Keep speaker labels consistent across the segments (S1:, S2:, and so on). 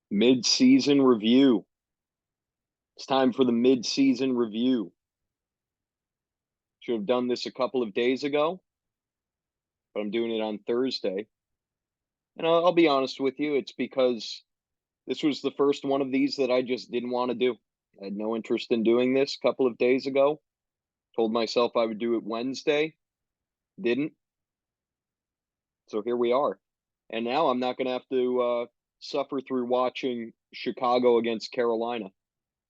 S1: Mid-season review. It's time for the mid-season review. Should have done this a couple of days ago, but I'm doing it on Thursday. And I'll be honest with you, it's because this was the first one of these that I just didn't want to do. I had no interest in doing this a couple of days ago. Told myself I would do it Wednesday. Didn't. So here we are. And now I'm not going to have to suffer through watching Chicago against Carolina.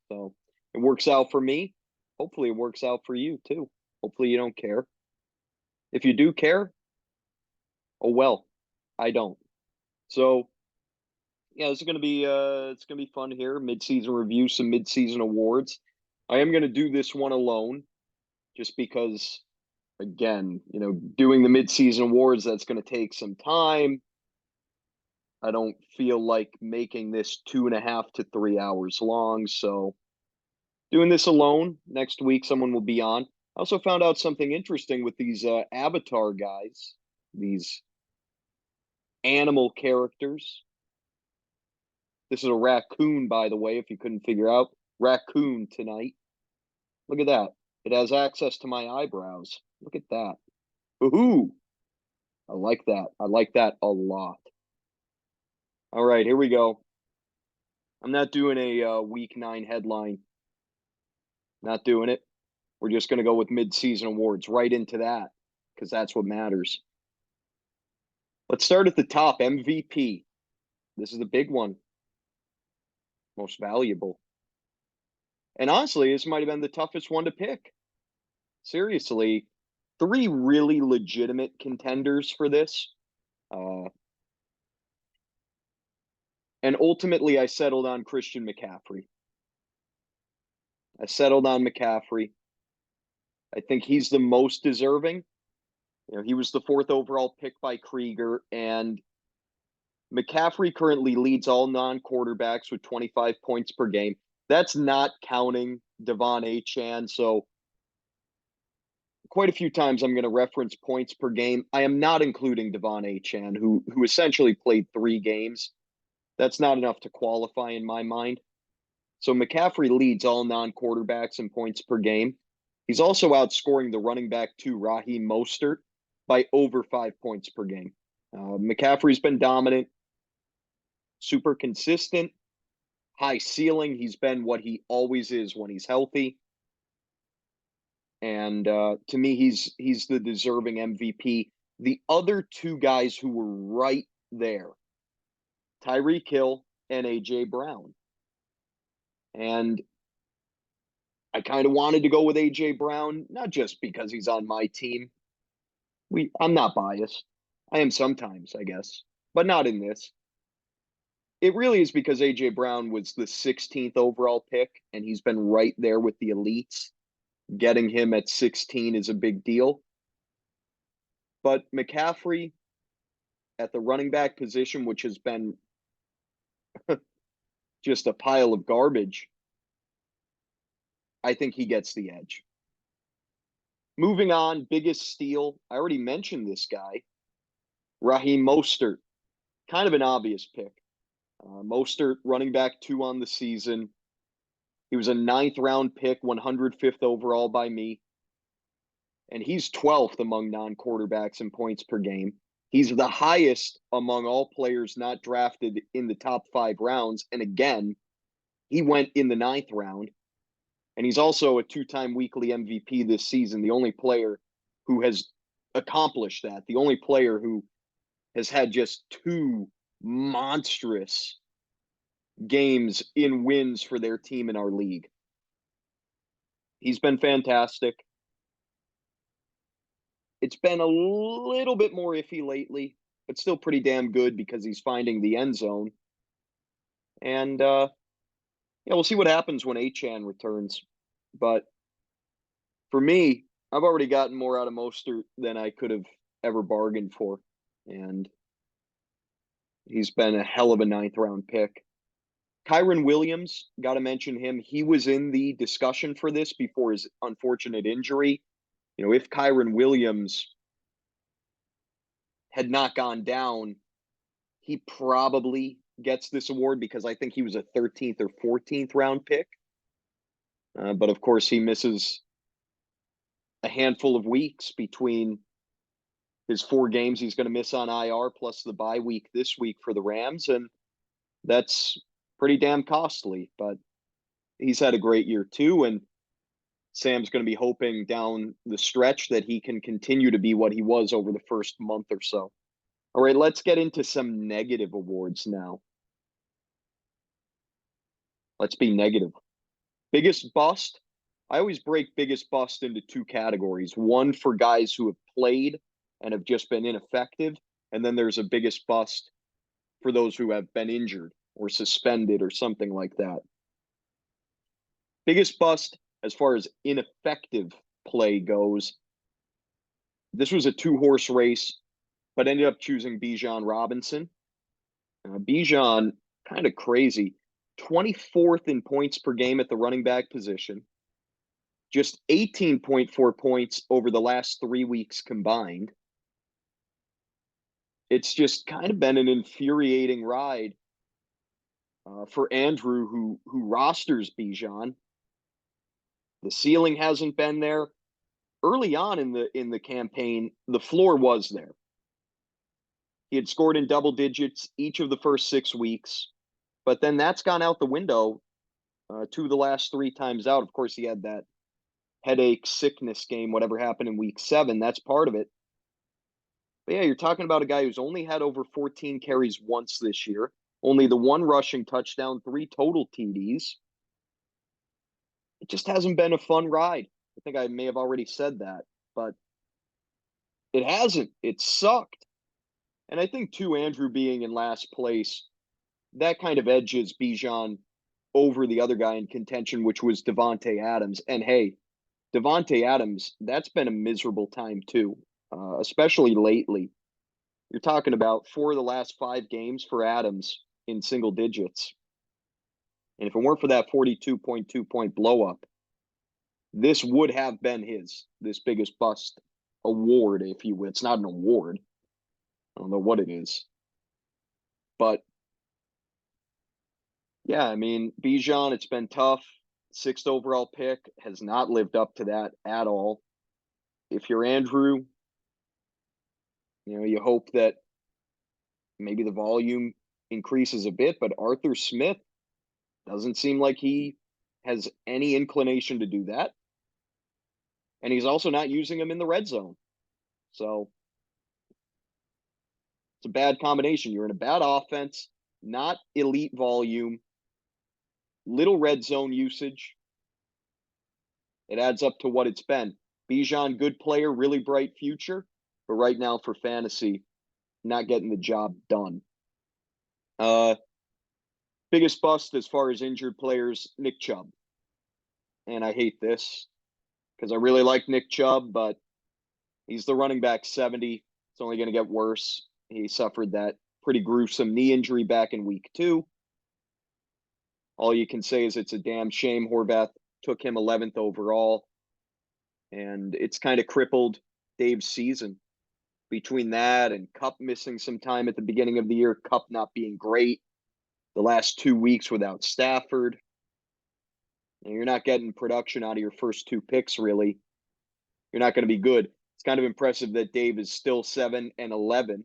S1: So it works out for me. Hopefully, it works out for you too. Hopefully, you don't care. If you do care, oh well. I don't. So yeah, this is gonna be it's gonna be fun here. Mid-season review, some mid-season awards. I am gonna do this one alone, just because again, doing the mid-season awards, that's gonna take some time. I don't feel like making this 2.5 to 3 hours long, so doing this alone. Next week, someone will be on. I also found out something interesting with these Avatar guys, these animal characters. This is a raccoon, by the way, if you couldn't figure out. Raccoon tonight. Look at that. It has access to my eyebrows. Look at that. Ooh, I like that. I like that a lot. All right, here we go. I'm not doing a week 9 headline. Not doing it. We're just going to go with mid-season awards right into that because that's what matters. Let's start at the top. MVP. This is the big one. Most valuable. And honestly, this might have been the toughest one to pick. Seriously, 3 really legitimate contenders for this. And ultimately, I settled on Christian McCaffrey. I think he's the most deserving. He was the 4th overall pick by Krieger, and McCaffrey currently leads all non-quarterbacks with 25 points per game. That's not counting Devon Achane. So quite a few times I'm going to reference points per game. I am not including Devon Achane, who essentially played 3 games. That's not enough to qualify in my mind. So McCaffrey leads all non-quarterbacks in points per game. He's also outscoring the running back to Raheem Mostert by over 5 points per game. McCaffrey's been dominant, super consistent, high ceiling. He's been what he always is when he's healthy. And to me, he's the deserving MVP. The other 2 guys who were right there, Tyreek Hill and A.J. Brown. And I kind of wanted to go with A.J. Brown, not just because he's on my team. I'm not biased. I am sometimes, I guess, but not in this. It really is because A.J. Brown was the 16th overall pick, and he's been right there with the elites. Getting him at 16 is a big deal. But McCaffrey at the running back position, which has been just a pile of garbage, I think he gets the edge. Moving on, biggest steal. I already mentioned this guy, Raheem Mostert. Kind of an obvious pick. Mostert, running back 2 on the season. He was a 9th round pick, 105th overall by me. And he's 12th among non-quarterbacks in points per game. He's the highest among all players not drafted in the top 5 rounds. And again, he went in the 9th round. And he's also a 2-time weekly MVP this season, the only player who has accomplished that, the only player who has had just 2 monstrous games in wins for their team in our league. He's been fantastic. It's been a little bit more iffy lately, but still pretty damn good because he's finding the end zone. And yeah, we'll see what happens when Achane returns. But for me, I've already gotten more out of Mostert than I could have ever bargained for. And he's been a hell of a 9th round pick. Kyren Williams, got to mention him. He was in the discussion for this before his unfortunate injury. If Kyren Williams had not gone down, he probably gets this award because I think he was a 13th or 14th round pick. But of course, he misses a handful of weeks between his 4 games he's going to miss on IR plus the bye week this week for the Rams. And that's pretty damn costly. But he's had a great year too. And Sam's going to be hoping down the stretch that he can continue to be what he was over the first month or so. All right, let's get into some negative awards now. Let's be negative. Biggest bust. I always break biggest bust into 2 categories. One for guys who have played and have just been ineffective. And then there's a biggest bust for those who have been injured or suspended or something like that. Biggest bust as far as ineffective play goes. This was a 2-horse race, but ended up choosing Bijan Robinson. Bijan, kind of crazy. 24th in points per game at the running back position. Just 18.4 points over the last 3 weeks combined. It's just kind of been an infuriating ride for Andrew, who rosters Bijan. The ceiling hasn't been there. Early on in the campaign, the floor was there. He had scored in double digits each of the first 6 weeks, but then that's gone out the window 2 of the last 3 times out. Of course, he had that headache, sickness game, whatever happened in week 7. That's part of it. But yeah, you're talking about a guy who's only had over 14 carries once this year, only the 1 rushing touchdown, 3 total TDs. It just hasn't been a fun ride. I think I may have already said that, but it hasn't. It sucked. And I think, too, Andrew being in last place, that kind of edges Bijan over the other guy in contention, which was Davante Adams. And hey, Davante Adams, that's been a miserable time too, especially lately. You're talking about 4 of the last 5 games for Adams in single digits. And if it weren't for that 42.2 point blow up, this would have been this biggest bust award, if you will. It's not an award. I don't know what it is. But yeah, I mean, Bijan, it's been tough. 6th overall pick has not lived up to that at all. If you're Andrew, you hope that maybe the volume increases a bit, but Arthur Smith doesn't seem like he has any inclination to do that. And he's also not using him in the red zone. So it's a bad combination. You're in a bad offense, not elite volume, little red zone usage. It adds up to what it's been. Bijan, good player, really bright future, but right now for fantasy, not getting the job done. Biggest bust as far as injured players, Nick Chubb. And I hate this because I really like Nick Chubb, but he's the running back 70. It's only going to get worse. He suffered that pretty gruesome knee injury back in week 2. All you can say is it's a damn shame Horvath took him 11th overall. And it's kind of crippled Dave's season. Between that and Kupp missing some time at the beginning of the year, Kupp not being great, the last 2 weeks without Stafford. And you're not getting production out of your first 2 picks, really. You're not going to be good. It's kind of impressive that Dave is still 7-11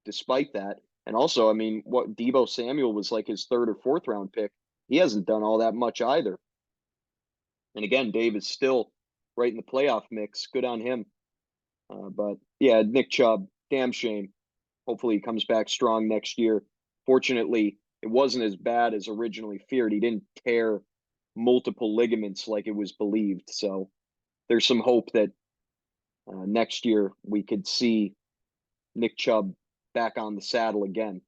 S1: despite that. And also, I mean, what Deebo Samuel was like his 3rd or 4th round pick. He hasn't done all that much either. And again, Dave is still right in the playoff mix. Good on him. But yeah, Nick Chubb, damn shame. Hopefully he comes back strong next year. Fortunately, it wasn't as bad as originally feared. He didn't tear multiple ligaments like it was believed. So there's some hope that next year we could see Nick Chubb back on the saddle again.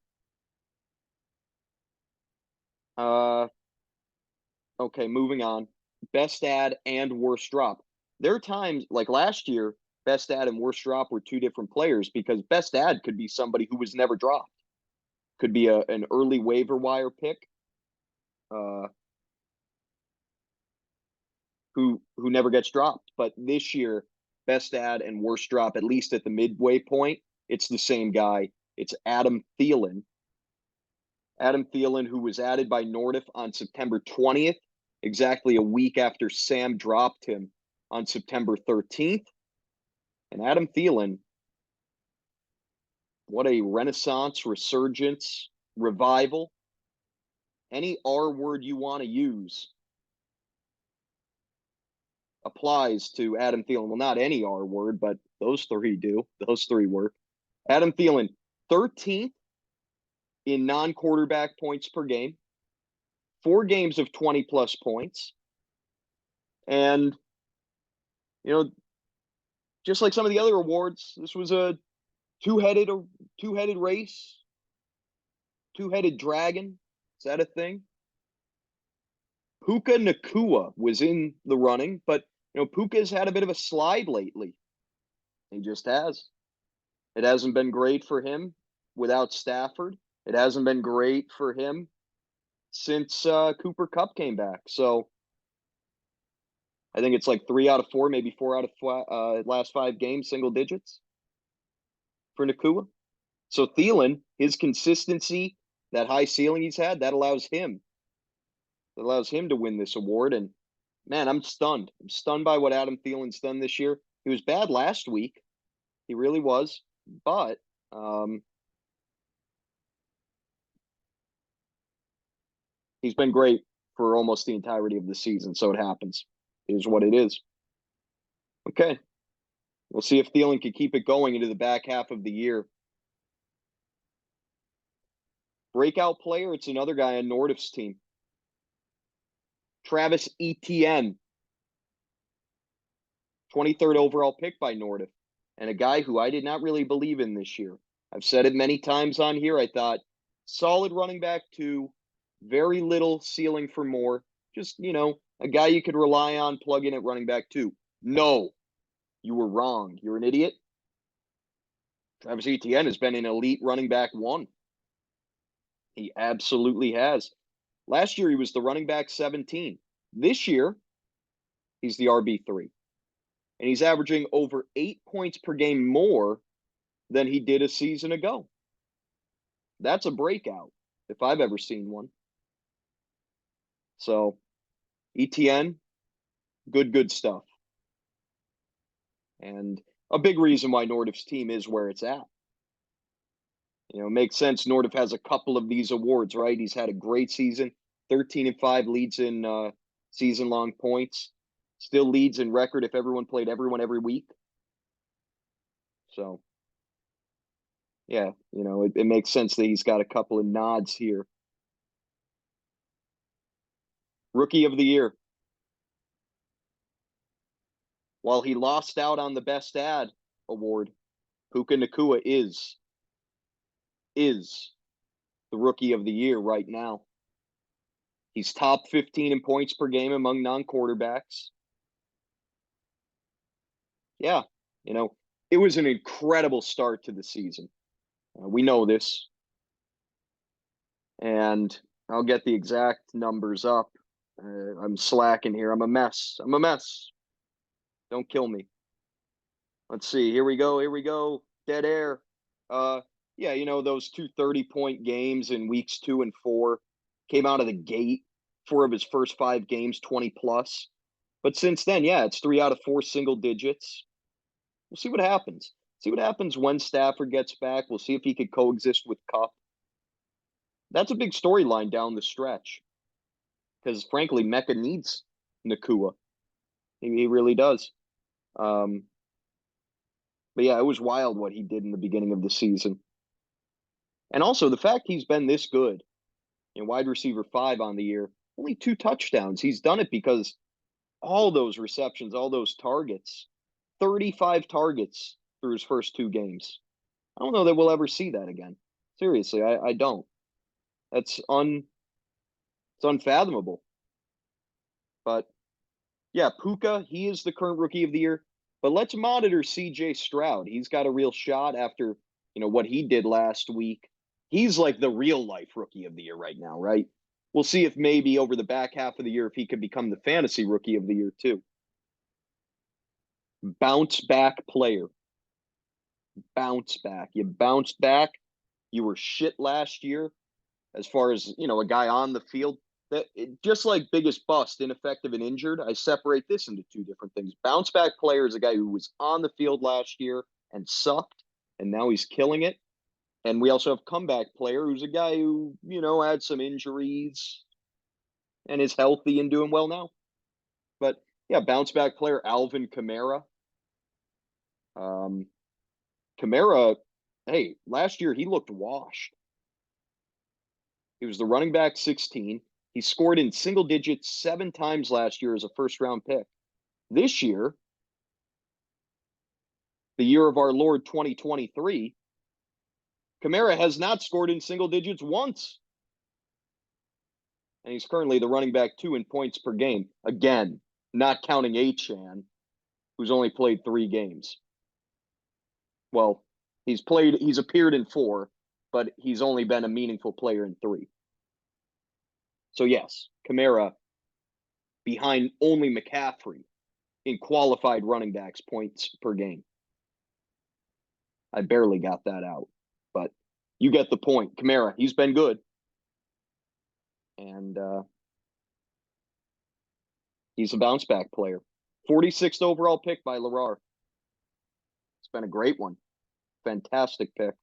S1: Okay, moving on. Best ad and worst drop. There are times, like last year, best ad and worst drop were 2 different players because best ad could be somebody who was never dropped. Could be an early waiver wire pick who never gets dropped. But this year, best ad and worst drop, at least at the midway point, it's the same guy. It's Adam Thielen. Adam Thielen, who was added by Nordiff on September 20th, exactly a week after Sam dropped him on September 13th. And Adam Thielen, what a renaissance, resurgence, revival, any R word you want to use applies to Adam Thielen. Well, not any R word, but those three do. Those three work. Adam Thielen, 13th in non-quarterback points per game, 4 games of 20-plus points. And, you know, just like some of the other awards, this was a two-headed race, two-headed dragon. Is that a thing? Puka Nacua was in the running, but, Puka's had a bit of a slide lately. He just has. It hasn't been great for him without Stafford. It hasn't been great for him since Cooper Kupp came back. So I think it's like 3 out of 4, maybe 4 out of last 5 games, single digits for Nacua. So Thielen, his consistency, that high ceiling he's had, that allows him to win this award. And man, I'm stunned. I'm stunned by what Adam Thielen's done this year. He was bad last week. He really was. But he's been great for almost the entirety of the season. So it happens. It is what it is. Okay. We'll see if Thielen can keep it going into the back half of the year. Breakout player, it's another guy on Nordiff's team. Travis Etienne, 23rd overall pick by Nordiff, and a guy who I did not really believe in this year. I've said it many times on here. I thought solid running back 2, very little ceiling for more. Just, a guy you could rely on, plug in at running back 2. No, you were wrong. You're an idiot. Travis Etienne has been an elite running back 1. He absolutely has. Last year, he was the running back 17. This year, he's the RB3. And he's averaging over 8 points per game more than he did a season ago. That's a breakout, if I've ever seen one. So, Etienne, good stuff. And a big reason why Nordiff's team is where it's at. It makes sense. Nordiff has a couple of these awards, right? He's had a great season. 13-5 leads in season-long points. Still leads in record if everyone played everyone every week. So, yeah, it makes sense that he's got a couple of nods here. Rookie of the Year. While he lost out on the Best Ad award, Puka Nacua is the Rookie of the Year right now. He's top 15 in points per game among non-quarterbacks. Yeah, it was an incredible start to the season. We know this. And I'll get the exact numbers up. I'm slacking here. I'm a mess. Don't kill me. Let's see. Here we go. Dead air. Yeah, those 2 30-point games in weeks 2 and 4 came out of the gate. 4 of his first 5 games, 20-plus. But since then, yeah, it's 3 out of 4 single digits. We'll see what happens. See what happens when Stafford gets back. We'll see if he could coexist with Kupp. That's a big storyline down the stretch. Because, frankly, Mecca needs Nacua. He really does. But, yeah, it was wild what he did in the beginning of the season. And also, the fact he's been this good, wide receiver 5 on the year, only 2 touchdowns. He's done it because all those receptions, all those targets, 35 targets through his first 2 games. I don't know that we'll ever see that again. Seriously, I don't. It's unfathomable. But, yeah, Puka, he is the current Rookie of the Year. But let's monitor C.J. Stroud. He's got a real shot after, what he did last week. He's like the real-life Rookie of the Year right now, right? We'll see if maybe over the back half of the year if he could become the fantasy Rookie of the Year too. Bounce back player. Bounce back. You bounced back. You were shit last year. as far as, a guy on the field. Just like biggest bust, ineffective and injured, I separate this into two different things. Bounce back player is a guy who was on the field last year and sucked, and now he's killing it. And we also have comeback player who's a guy who, had some injuries and is healthy and doing well now. But yeah, bounce back player Alvin Kamara. Um, Kamara, hey, last year he looked washed. He was the running back 16. He scored in single digits 7 times last year as a first round pick. This year, the year of our Lord 2023, Kamara has not scored in single digits once. And he's currently the running back 2 in points per game. Again, not counting Achan, who's only played 3 games. Well, he's appeared in 4, but he's only been a meaningful player in 3. So yes, Kamara behind only McCaffrey in qualified running backs points per game. I barely got that out, but you get the point. Kamara, he's been good. And he's a bounce back player. 46th overall pick by Larar. It's been a great one. Fantastic pick.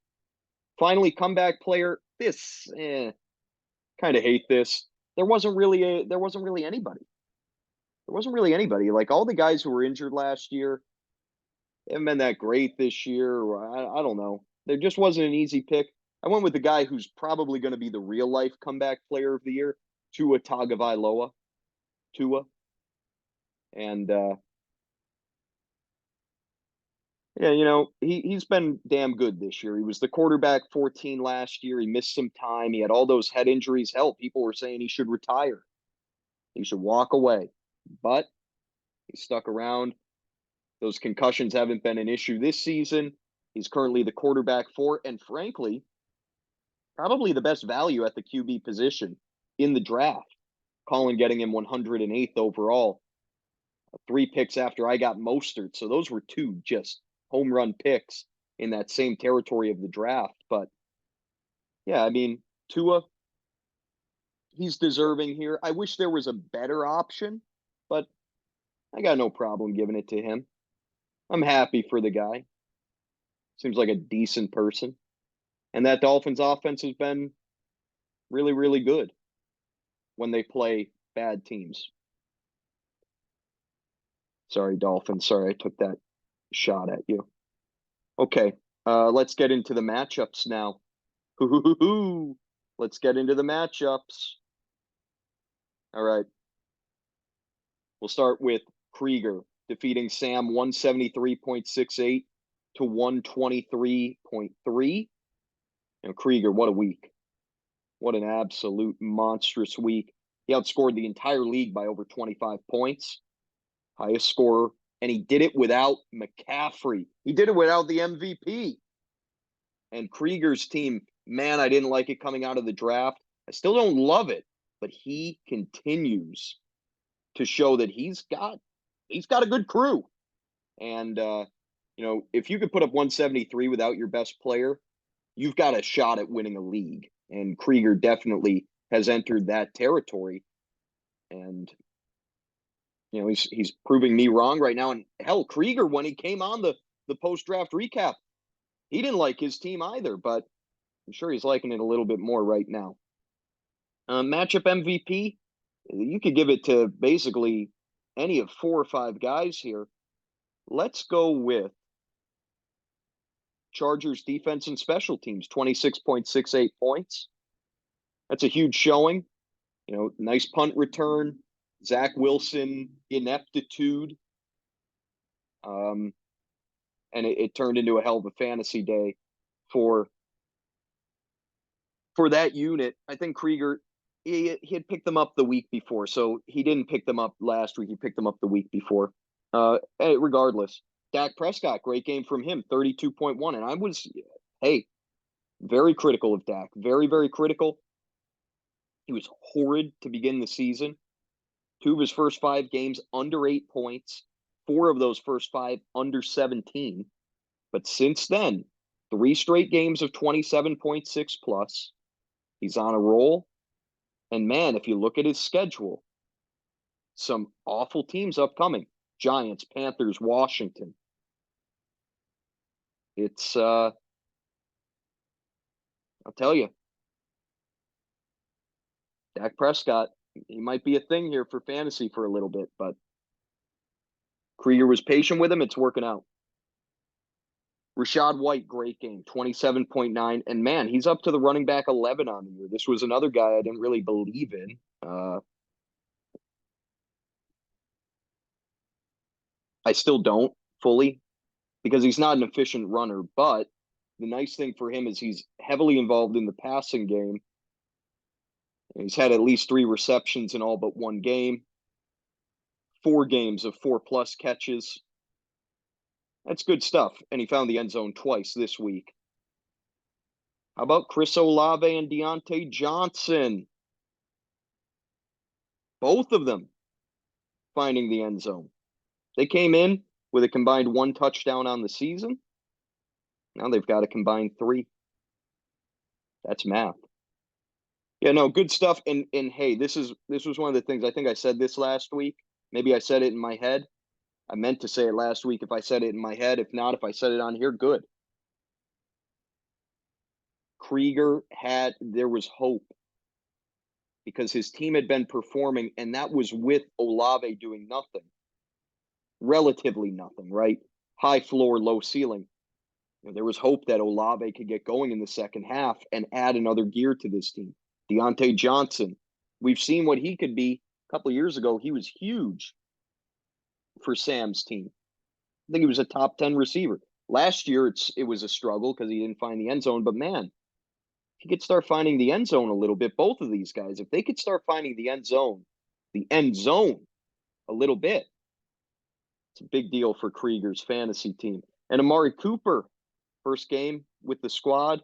S1: Finally, comeback player. This, kind of hate this. There wasn't really anybody. There wasn't really anybody. Like all the guys who were injured last year haven't been that great this year. I don't know. There just wasn't an easy pick. I went with the guy who's probably going to be the real life comeback player of the year, Tua Tagovailoa. Tua. And yeah, he's been damn good this year. He was the quarterback 14 last year. He missed some time. He had all those head injuries. Hell, people were saying he should retire. He should walk away. But he stuck around. Those concussions haven't been an issue this season. He's currently the quarterback 4, and frankly, probably the best value at the QB position in the draft. Colin getting him 108th overall. 3 picks after I got Mostert. So those were 2 just home run picks in that same territory of the draft. But yeah, I mean, Tua, he's deserving here. I wish there was a better option, but I got no problem giving it to him. I'm happy for the guy. Seems like a decent person. And that Dolphins offense has been really, really good when they play bad teams. Sorry, Dolphins. Sorry, I took that shot at you. Okay, let's get into the matchups now. Let's get into the matchups. All right. We'll start with Krieger defeating Sam 173.68 to 123.3. Krieger, what a week. What an absolute monstrous week. He outscored the entire league by over 25 points. Highest scorer. And he did it without McCaffrey. He did it without the MVP. And Krieger's team, man, I didn't like it coming out of the draft. I still don't love it, but he continues to show that he's got a good crew. And if you could put up 173 without your best player, you've got a shot at winning a league. And Krieger definitely has entered that territory. And he's proving me wrong right now. And hell, Krieger, when he came on the post-draft recap, he didn't like his team either, but I'm sure he's liking it a little bit more right now. Matchup MVP, you could give it to basically any of 4 or 5 guys here. Let's go with Chargers defense and special teams, 26.68 points. That's a huge showing. Nice punt return, Zach Wilson ineptitude. And it turned into a hell of a fantasy day for that unit. I think Krieger, he had picked them up the week before, so he didn't pick them up last week. He picked them up the week before. Regardless, Dak Prescott, great game from him, 32.1. And I was, very critical of Dak. Very, very critical. He was horrid to begin the season. 2 of his first 5 games under 8 points. 4 of those first 5 under 17. But since then, 3 straight games of 27.6 plus. He's on a roll. And man, if you look at his schedule, some awful teams upcoming. Giants, Panthers, Washington. It's I'll tell you, Dak Prescott, he might be a thing here for fantasy for a little bit, but Krieger was patient with him. It's working out. Rashad White, great game, 27.9. And man, he's up to the running back 11 on the year. This was another guy I didn't really believe in. I still don't fully because he's not an efficient runner. But the nice thing for him is he's heavily involved in the passing game. He's had at least 3 receptions in all but one game, 4 games of 4+ catches. That's good stuff. And he found the end zone twice this week. How about Chris Olave and Deontay Johnson? Both of them finding the end zone. They came in with a combined 1 touchdown on the season. Now they've got a combined 3. That's math. Yeah, no, good stuff. And hey, this was one of the things, I think I said this last week. Maybe I said it in my head. I meant to say it last week if I said it in my head. If not, if I said it on here, good. Krieger there was hope because his team had been performing, and that was with Olave doing nothing. Relatively nothing, right? High floor, low ceiling. There was hope that Olave could get going in the second half and add another gear to this team. Deontay Johnson, we've seen what he could be. A couple of years ago, he was huge for Sam's team. I think he was a top 10 receiver. Last year, it was a struggle because he didn't find the end zone. But man, if he could start finding the end zone a little bit, both of these guys, if they could start finding the end zone a little bit, it's a big deal for Krieger's fantasy team. And Amari Cooper, first game with the squad,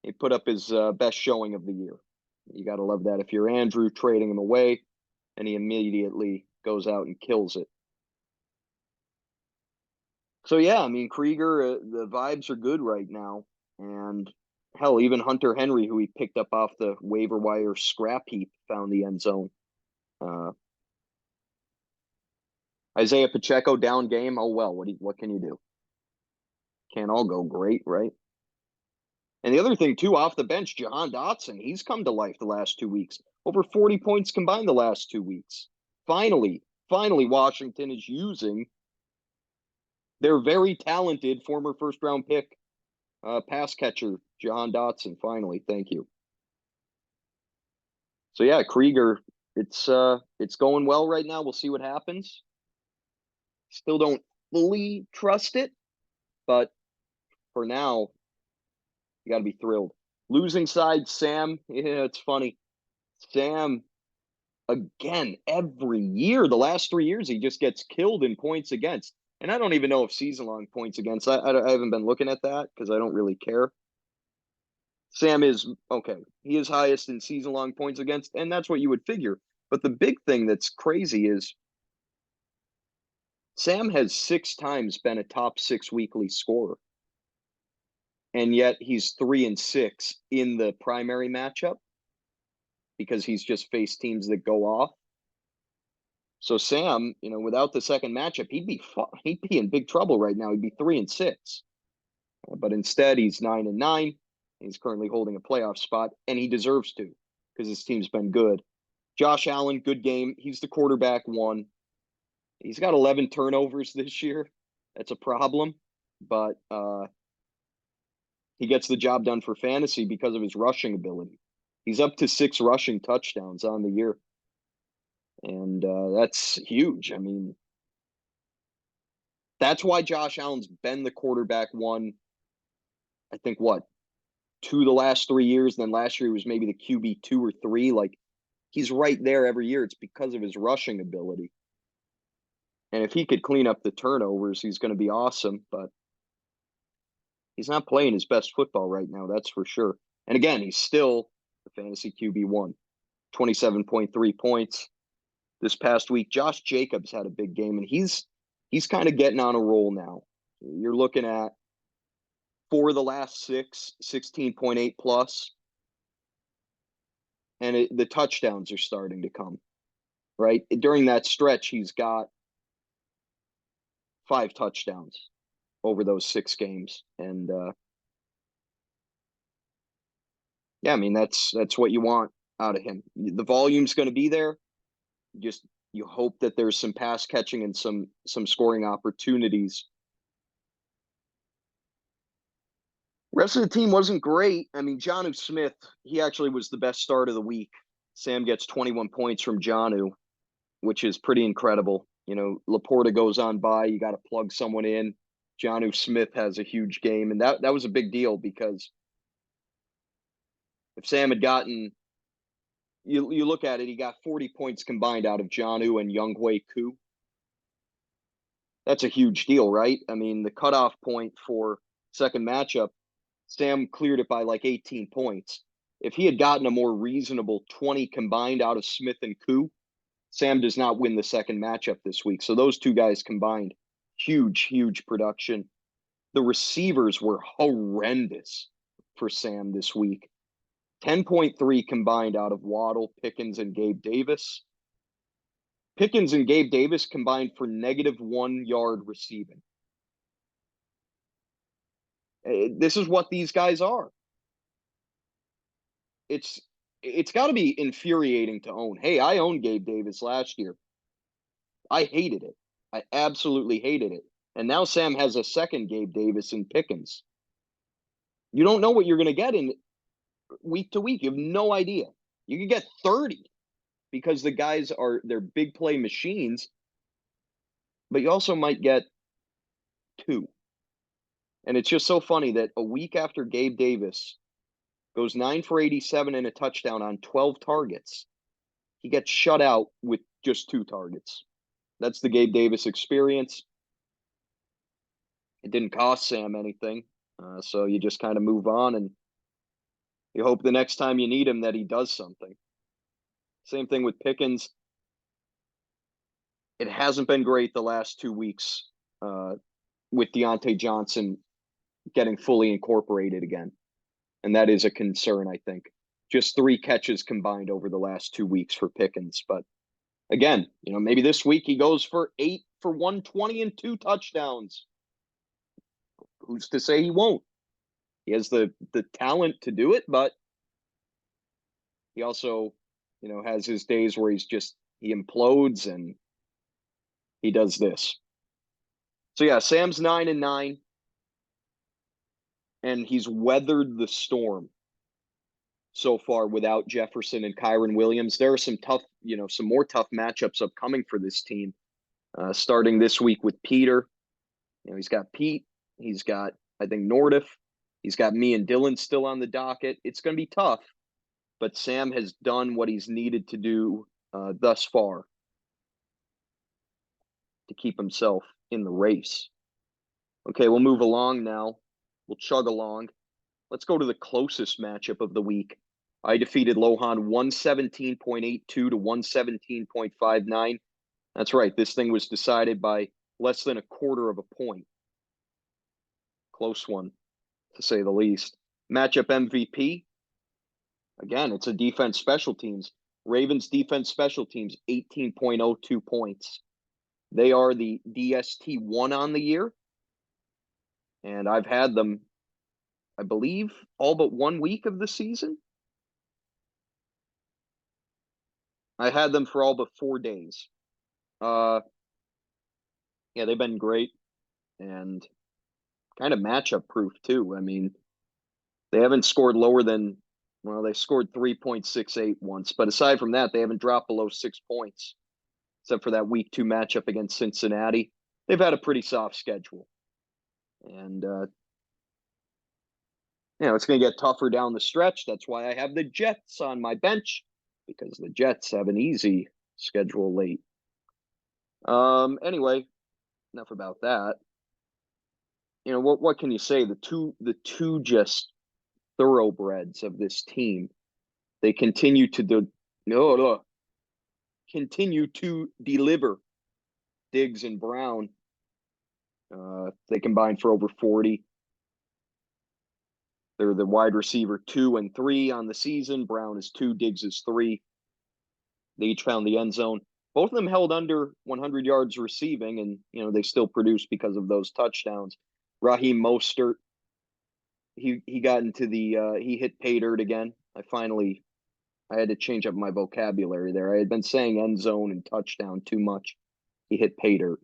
S1: he put up his best showing of the year. You got to love that. If you're Andrew, trading him away, and he immediately goes out and kills it. So yeah, I mean, Krieger, the vibes are good right now, and hell, even Hunter Henry, who he picked up off the waiver wire scrap heap, found the end zone. Isaiah Pacheco, down game. Oh well, what can you do? Can't all go great, right? And the other thing too, off the bench, Jahan Dotson, he's come to life the last 2 weeks. Over 40 points combined the last 2 weeks. Finally, Washington is using their very talented former first-round pick pass catcher, Jahan Dotson. Finally, thank you. So yeah, Krieger, it's going well right now. We'll see what happens. Still don't fully trust it, but for now, you got to be thrilled. Losing side, Sam. Yeah, it's funny. Sam, again, every year, the last 3 years, he just gets killed in points against. And I don't even know if season-long points against. I haven't been looking at that because I don't really care. Sam is, okay, he is highest in season-long points against, and that's what you would figure. But the big thing that's crazy is Sam has 6 times been a top 6 weekly scorer. And yet he's 3-6 in the primary matchup because he's just faced teams that go off. So Sam, without the second matchup, he'd be in big trouble right now. He'd be 3-6. But instead, he's 9-9. He's currently holding a playoff spot, and he deserves to because his team's been good. Josh Allen, good game. He's the quarterback 1. He's got 11 turnovers this year. That's a problem, but he gets the job done for fantasy because of his rushing ability. He's up to 6 rushing touchdowns on the year. And that's huge. I mean, that's why Josh Allen's been the quarterback 1, I think, 2 the last 3 years. And then last year he was maybe the QB 2 or 3. Like, he's right there every year. It's because of his rushing ability. And if he could clean up the turnovers, he's going to be awesome. But he's not playing his best football right now, that's for sure. And again, he's still the fantasy QB1. 27.3 points this past week. Josh Jacobs had a big game, and he's kind of getting on a roll now. You're looking at 4 of the last 6, 16.8 plus. and the touchdowns are starting to come, right? During that stretch, he's got 5 touchdowns over those 6 games. And yeah, I mean, that's what you want out of him. The volume's going to be there. Just you hope that there's some pass catching and some scoring opportunities. Rest of the team wasn't great. I mean, Jonnu Smith, he actually was the best start of the week. Sam gets 21 points from Jonnu, which is pretty incredible. You know, Laporta goes on by, you got to plug someone in. Jonnu Smith has a huge game, and that was a big deal because if Sam had gotten, you look at it, he got 40 points combined out of Jonnu and Younghoe Koo. That's a huge deal, right? I mean, the cutoff point for second matchup, Sam cleared it by like 18 points. If he had gotten a more reasonable 20 combined out of Smith and Koo, Sam does not win the second matchup this week. So those two guys combined, huge production. The receivers were horrendous for Sam this week. 10.3 combined out of Waddle, Pickens, and Gabe Davis. Pickens and Gabe Davis combined for -1 yard receiving. This is what these guys are. It's got to be infuriating to own. Hey, I owned Gabe Davis last year. I hated it. I absolutely hated it. And now Sam has a second Gabe Davis in Pickens. You don't know what you're going to get in week to week. You have no idea. You could get 30 because the guys they're big play machines, but you also might get 2. And it's just so funny that a week after Gabe Davis goes 9 for 87 and a touchdown on 12 targets, he gets shut out with just 2 targets. That's the Gabe Davis experience. It didn't cost Sam anything. So you just kind of move on and you hope the next time you need him that he does something. Same thing with Pickens. It hasn't been great the last 2 weeks with Deontay Johnson getting fully incorporated again. And that is a concern, I think. Just 3 catches combined over the last 2 weeks for Pickens. But again, you know, maybe this week he goes for 8 for 120 and 2 touchdowns. Who's to say he won't? He has the talent to do it, but he also, you know, has his days where he implodes and he does this. So yeah, Sam's 9-9, and he's weathered the storm so far without Jefferson and Kyren Williams. There are some more tough matchups upcoming for this team, starting this week with Peter. You know, he's got Pete. He's got, I think, Nordiff. He's got me and Dylan still on the docket. It's going to be tough, but Sam has done what he's needed to do thus far to keep himself in the race. Okay, we'll move along now. We'll chug along. Let's go to the closest matchup of the week. I defeated Lohan 117.82 to 117.59. That's right. This thing was decided by less than a quarter of a point. Close one, to say the least. Matchup MVP. Again, it's a defense special teams. Ravens defense special teams, 18.02 points. They are the DST1 on the year. And I've had them, I believe, all but 1 week of the season. I had them for all but 4 days. Yeah, they've been great and kind of matchup proof too. I mean, they haven't scored lower than, well, they scored 3.68 once, but aside from that, they haven't dropped below 6 points, except for that week 2 matchup against Cincinnati. They've had a pretty soft schedule. And, you know, it's going to get tougher down the stretch. That's why I have the Jets on my bench, because the Jets have an easy schedule late. Anyway, enough about that. You know, what can you say? The two just thoroughbreds of this team, they continue to continue to deliver. Diggs and Brown, they combined for over 40. They're the wide receiver 2 and 3 on the season. Brown is 2, Diggs is 3. They each found the end zone. Both of them held under 100 yards receiving, and they still produced because of those touchdowns. Raheem Mostert, he got into the he hit pay dirt again. I had to change up my vocabulary there. I had been saying end zone and touchdown too much. He hit pay dirt.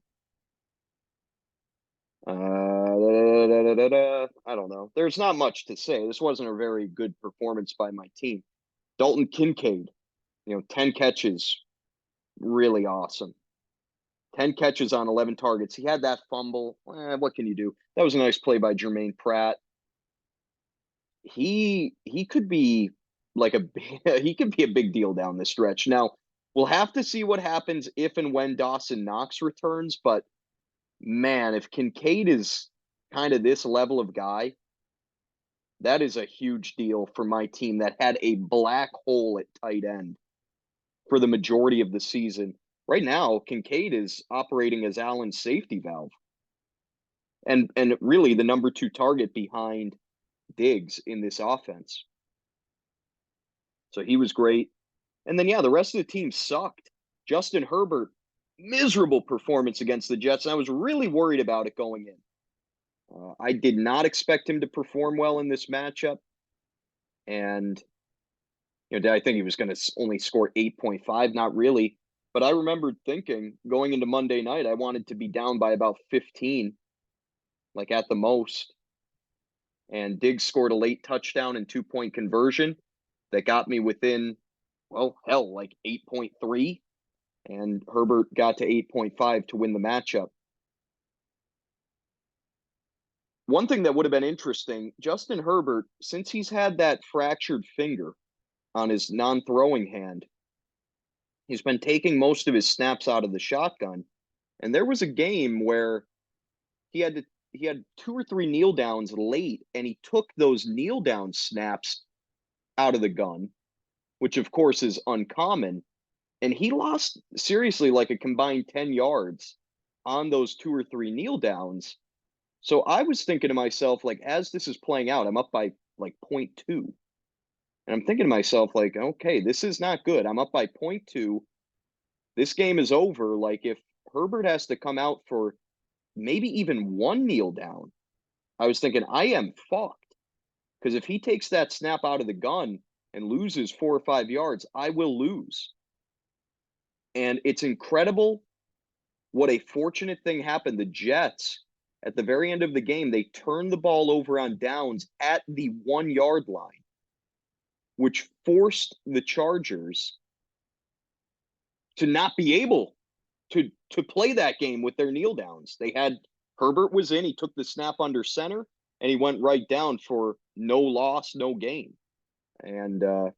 S1: I don't know. There's not much to say. This wasn't a very good performance by my team. Dalton Kincaid, 10 catches, really awesome. 10 catches on 11 targets. He had that fumble. What can you do? That was a nice play by Jermaine Pratt. He could be like he could be a big deal down the stretch. Now, we'll have to see what happens if and when Dawson Knox returns, but man, if Kincaid is kind of this level of guy, that is a huge deal for my team that had a black hole at tight end for the majority of the season. Right now, Kincaid is operating as Allen's safety valve. And really the number 2 target behind Diggs in this offense. So he was great. And then, the rest of the team sucked. Justin Herbert, miserable performance against the Jets. And I was really worried about it going in. I did not expect him to perform well in this matchup. And, did I think he was going to only score 8.5? Not really. But I remembered thinking going into Monday night, I wanted to be down by about 15, like at the most. And Diggs scored a late touchdown and 2-point conversion that got me within, like 8.3. And Herbert got to 8.5 to win the matchup. One thing that would have been interesting, Justin Herbert, since he's had that fractured finger on his non-throwing hand, he's been taking most of his snaps out of the shotgun. And there was a game where he had 2 or 3 kneel downs late, and he took those kneel down snaps out of the gun, which of course is uncommon. And he lost seriously like a combined 10 yards on those 2 or 3 kneel downs. So I was thinking to myself, like, as this is playing out, I'm up by like 0.2. And I'm thinking to myself, like, okay, this is not good. I'm up by 0.2. This game is over. Like, if Herbert has to come out for maybe even 1 kneel down, I was thinking, I am fucked. Because if he takes that snap out of the gun and loses 4 or 5 yards, I will lose. And it's incredible what a fortunate thing happened. The Jets, at the very end of the game, they turned the ball over on downs at the 1 yard line, which forced the Chargers to not be able to play that game with their kneel downs. They had Herbert was in, he took the snap under center, and he went right down for no loss, no gain. And I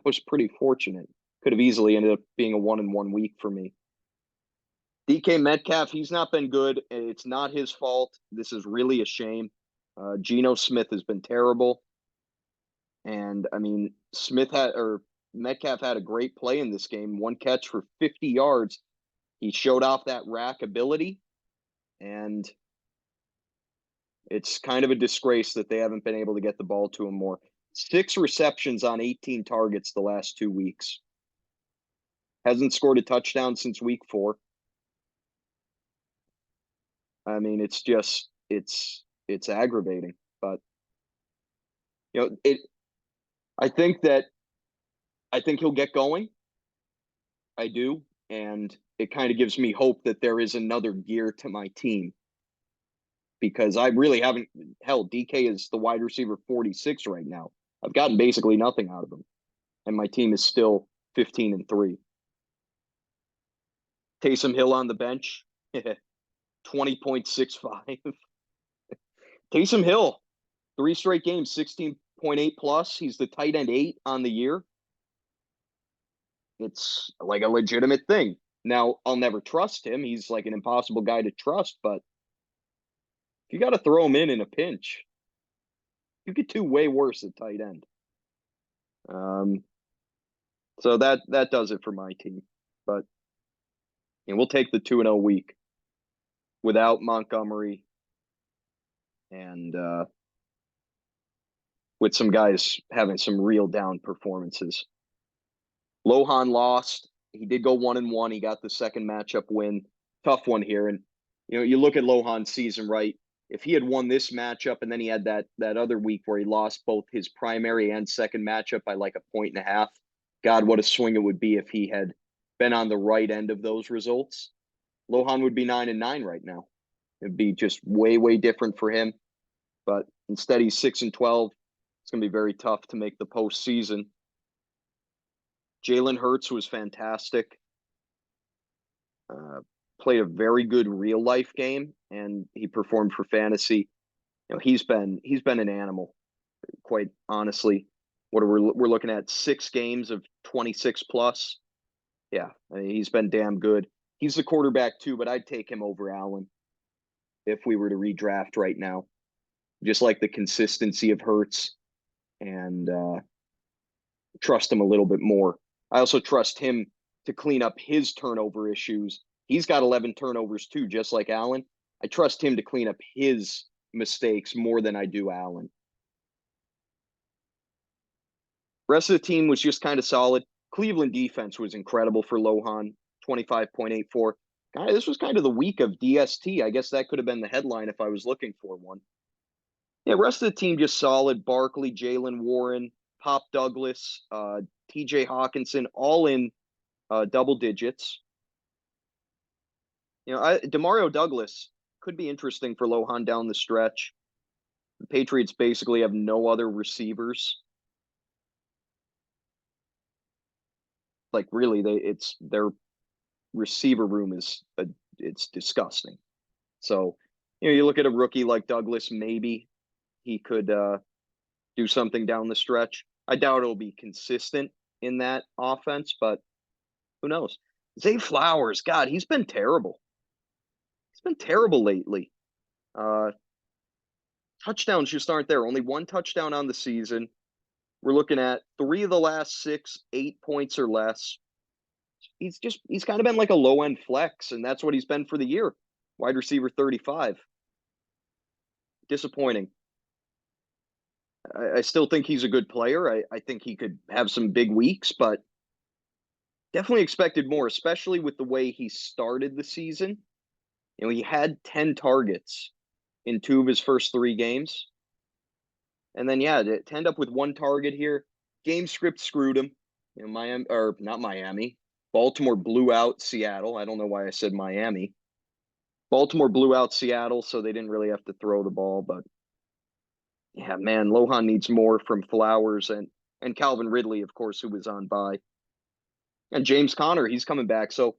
S1: was pretty fortunate. Could have easily ended up being a 1-1 week for me. DK Metcalf, he's not been good. It's not his fault. This is really a shame. Geno Smith has been terrible. And I mean, Metcalf had a great play in this game. 1 catch for 50 yards. He showed off that rack ability. And it's kind of a disgrace that they haven't been able to get the ball to him more. 6 receptions on 18 targets the last 2 weeks. Hasn't scored a touchdown since week 4. I mean, it's just it's aggravating, but I think he'll get going. I do, and it kind of gives me hope that there is another gear to my team, because I really haven't. Hell, DK is the wide receiver 46 right now. I've gotten basically nothing out of him, and my team is still 15-3. Taysom Hill on the bench, 20.65. Taysom Hill, 3 straight games, 16.8 plus. He's the tight end 8 on the year. It's like a legitimate thing. Now, I'll never trust him. He's like an impossible guy to trust, but if you got to throw him in a pinch, you could do way worse at tight end. So that does it for my team. But we'll take the 2-0 week without Montgomery, and with some guys having some real down performances. Lohan lost. He did go 1-1. He got the second matchup win. Tough one here. And you look at Lohan's season, right? If he had won this matchup and then he had that other week where he lost both his primary and second matchup by like 1.5 points, God, what a swing it would be if he had been on the right end of those results. Lohan would be 9-9 right now. It'd be just way, way different for him. But instead, he's 6-12. It's going to be very tough to make the postseason. Jalen Hurts was fantastic. Played a very good real life game, and he performed for fantasy. He's been an animal, quite honestly. What we're looking at 6 games of 26 plus. Yeah, I mean, he's been damn good. He's the quarterback too, but I'd take him over Allen if we were to redraft right now. Just like the consistency of Hurts, and trust him a little bit more. I also trust him to clean up his turnover issues. He's got 11 turnovers too, just like Allen. I trust him to clean up his mistakes more than I do Allen. Rest of the team was just kind of solid. Cleveland defense was incredible for Lohan, 25.84. God, this was kind of the week of DST. I guess that could have been the headline if I was looking for one. Yeah, rest of the team just solid. Barkley, Jalen Warren, Pop Douglas, TJ Hawkinson, all in double digits. DeMario Douglas could be interesting for Lohan down the stretch. The Patriots basically have no other receivers. Like really, their receiver room is it's disgusting. So, you look at a rookie like Douglas, maybe he could do something down the stretch. I doubt it'll be consistent in that offense, but who knows? Zay Flowers, God, he's been terrible. He's been terrible lately. Touchdowns just aren't there. Only 1 touchdown on the season. We're looking at 3 of the last 6, 8 points or less. He's kind of been like a low end flex, and that's what he's been for the year. Wide receiver 35. Disappointing. I still think he's a good player. I think he could have some big weeks, but definitely expected more, especially with the way he started the season. He had 10 targets in 2 of his first 3 games. And then, to end up with 1 target here, game script screwed him. Miami, or not Miami, Baltimore blew out Seattle. I don't know why I said Miami. Baltimore blew out Seattle, so they didn't really have to throw the ball. But, yeah, man, Lohan needs more from Flowers and Calvin Ridley, of course, who was on bye. And James Conner, he's coming back. So,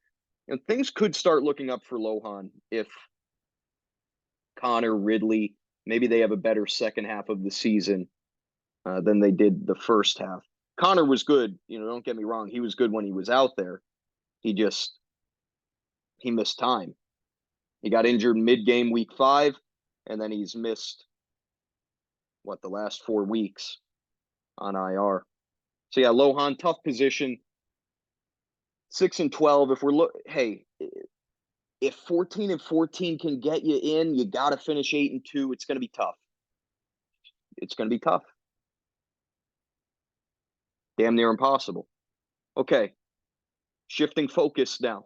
S1: things could start looking up for Lohan if Conner, Ridley, maybe they have a better second half of the season than they did the first half. Conner was good. Don't get me wrong. He was good when he was out there. He missed time. He got injured mid-game week 5, and then he's missed, the last 4 weeks on IR. So, yeah, Lohan, tough position. 6-12. If 14-14 can get you in, you got to finish 8-2. It's going to be tough. It's going to be tough. Damn near impossible. Okay. Shifting focus now.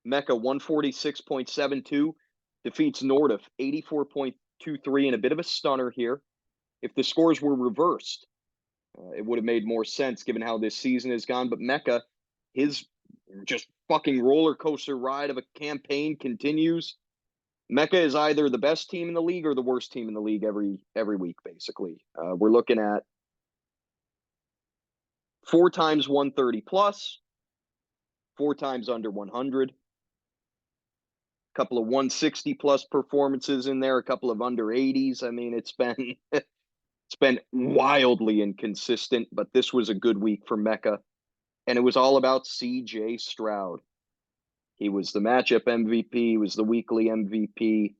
S1: Mecca 146.72 defeats Nordiff 84.23 in a bit of a stunner here. If the scores were reversed, it would have made more sense given how this season has gone. But Mecca, his just fucking roller coaster ride of a campaign continues. Mecca is either the best team in the league or the worst team in the league every week, basically. We're looking at 4 times 130 plus, 4 times under 100. A couple of 160 plus performances in there, a couple of under 80s. I mean, it's been wildly inconsistent, but this was a good week for Mecca. And it was all about CJ Stroud. He was the matchup MVP. He was the weekly MVP.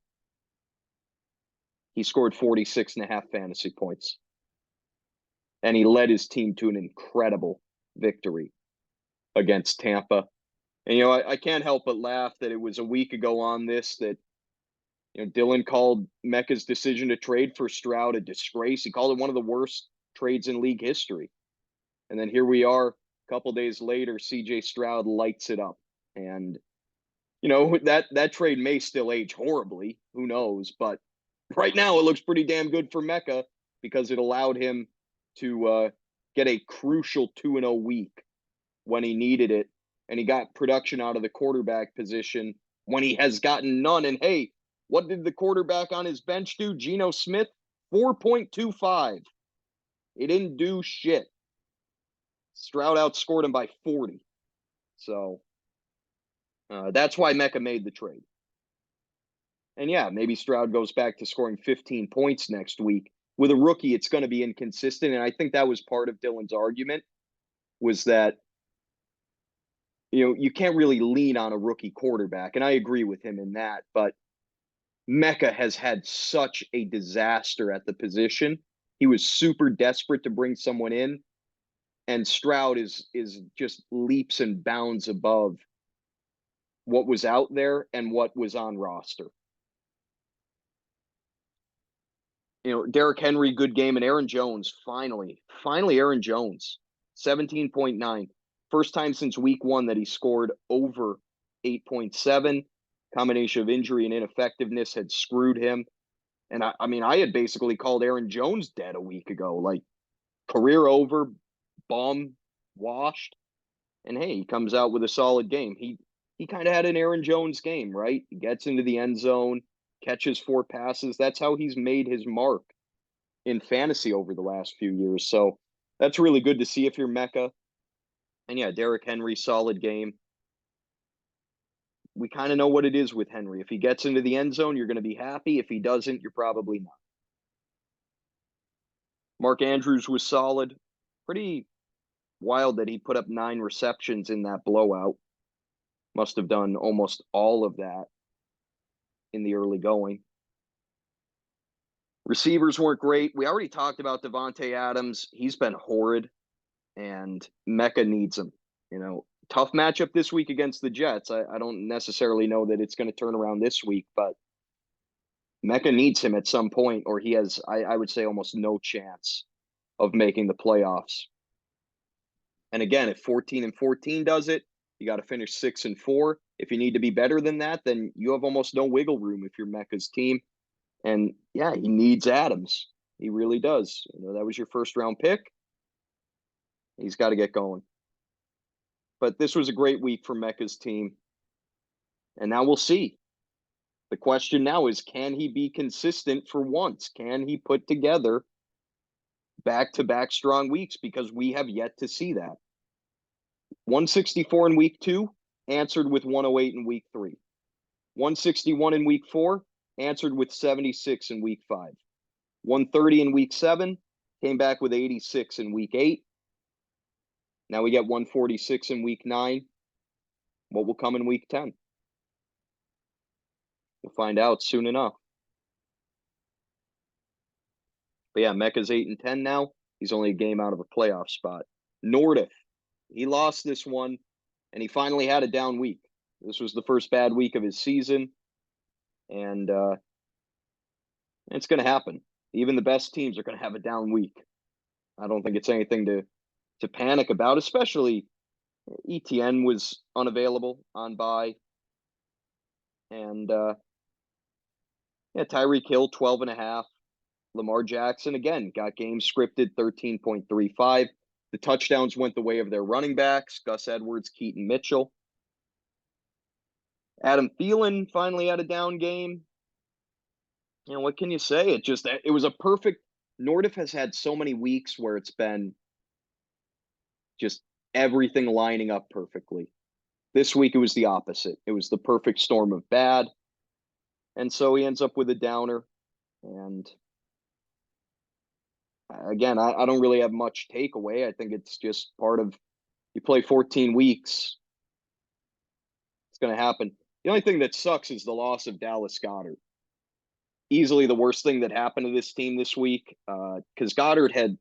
S1: He scored 46.5 fantasy points. And he led his team to an incredible victory against Tampa. And, I can't help but laugh that it was a week ago on this that, Dylan called Mecca's decision to trade for Stroud a disgrace. He called it one of the worst trades in league history. And then here we are, a couple days later, CJ Stroud lights it up. And that trade may still age horribly. Who knows? But right now, it looks pretty damn good for Mecca because it allowed him to get a crucial 2-0 week when he needed it, and he got production out of the quarterback position when he has gotten none. And hey, what did the quarterback on his bench do? Geno Smith, 4.25. He didn't do shit. Stroud outscored him by 40. So that's why Mecca made the trade. And yeah, maybe Stroud goes back to scoring 15 points next week. With a rookie, it's going to be inconsistent. And I think that was part of Dylan's argument, was that, you can't really lean on a rookie quarterback. And I agree with him in that. But Mecca has had such a disaster at the position. He was super desperate to bring someone in. And Stroud is just leaps and bounds above what was out there and what was on roster. Derrick Henry, good game, and Aaron Jones, finally Aaron Jones, 17.9. First time since week 1 that he scored over 8.7. Combination of injury and ineffectiveness had screwed him. And I had basically called Aaron Jones dead a week ago, like career over, bum, washed. And hey, he comes out with a solid game. He kind of had an Aaron Jones game, right? He gets into the end zone, catches 4 passes. That's how he's made his mark in fantasy over the last few years. So that's really good to see if you're Mecca. And yeah, Derrick Henry, solid game. We kind of know what it is with Henry. If he gets into the end zone, you're going to be happy. If he doesn't, you're probably not. Mark Andrews was solid. Pretty wild that he put up 9 receptions in that blowout. Must have done almost all of that in the early going. Receivers weren't great. We already talked about Devontae Adams. He's been horrid, and Mecca needs him. Tough matchup this week against the Jets. I don't necessarily know that it's going to turn around this week, but Mecca needs him at some point, or he has, I would say, almost no chance of making the playoffs. And again, if 14-14 does it, you got to finish 6-4. If you need to be better than that, then you have almost no wiggle room if you're Mecca's team. And yeah, he needs Adams. He really does. That was your first round pick. He's got to get going. But this was a great week for Mecca's team. And now we'll see. The question now is, can he be consistent for once? Can he put together back-to-back strong weeks? Because we have yet to see that. 164 in week 2, answered with 108 in week 3. 161 in week 4, answered with 76 in week 5. 130 in week 7, came back with 86 in week 8. Now we get 146 in week 9. What will come in week 10? We'll find out soon enough. But yeah, Mecca's 8-10 now. He's only a game out of a playoff spot. Nordiff, he lost this one, and he finally had a down week. This was the first bad week of his season, and it's going to happen. Even the best teams are going to have a down week. I don't think it's anything to panic about, especially ETN was unavailable on bye. And Tyreek Hill, 12.5. Lamar Jackson, again, got game scripted, 13.35. The touchdowns went the way of their running backs, Gus Edwards, Keaton Mitchell. Adam Thielen finally had a down game. What can you say? It was a perfect. Nordiff has had so many weeks where it's been just everything lining up perfectly. This week it was the opposite. It was the perfect storm of bad. And so he ends up with a downer. And again, I don't really have much takeaway. I think it's just part of, you play 14 weeks, it's going to happen. The only thing that sucks is the loss of Dallas Goedert. Easily the worst thing that happened to this team this week, because Goddard had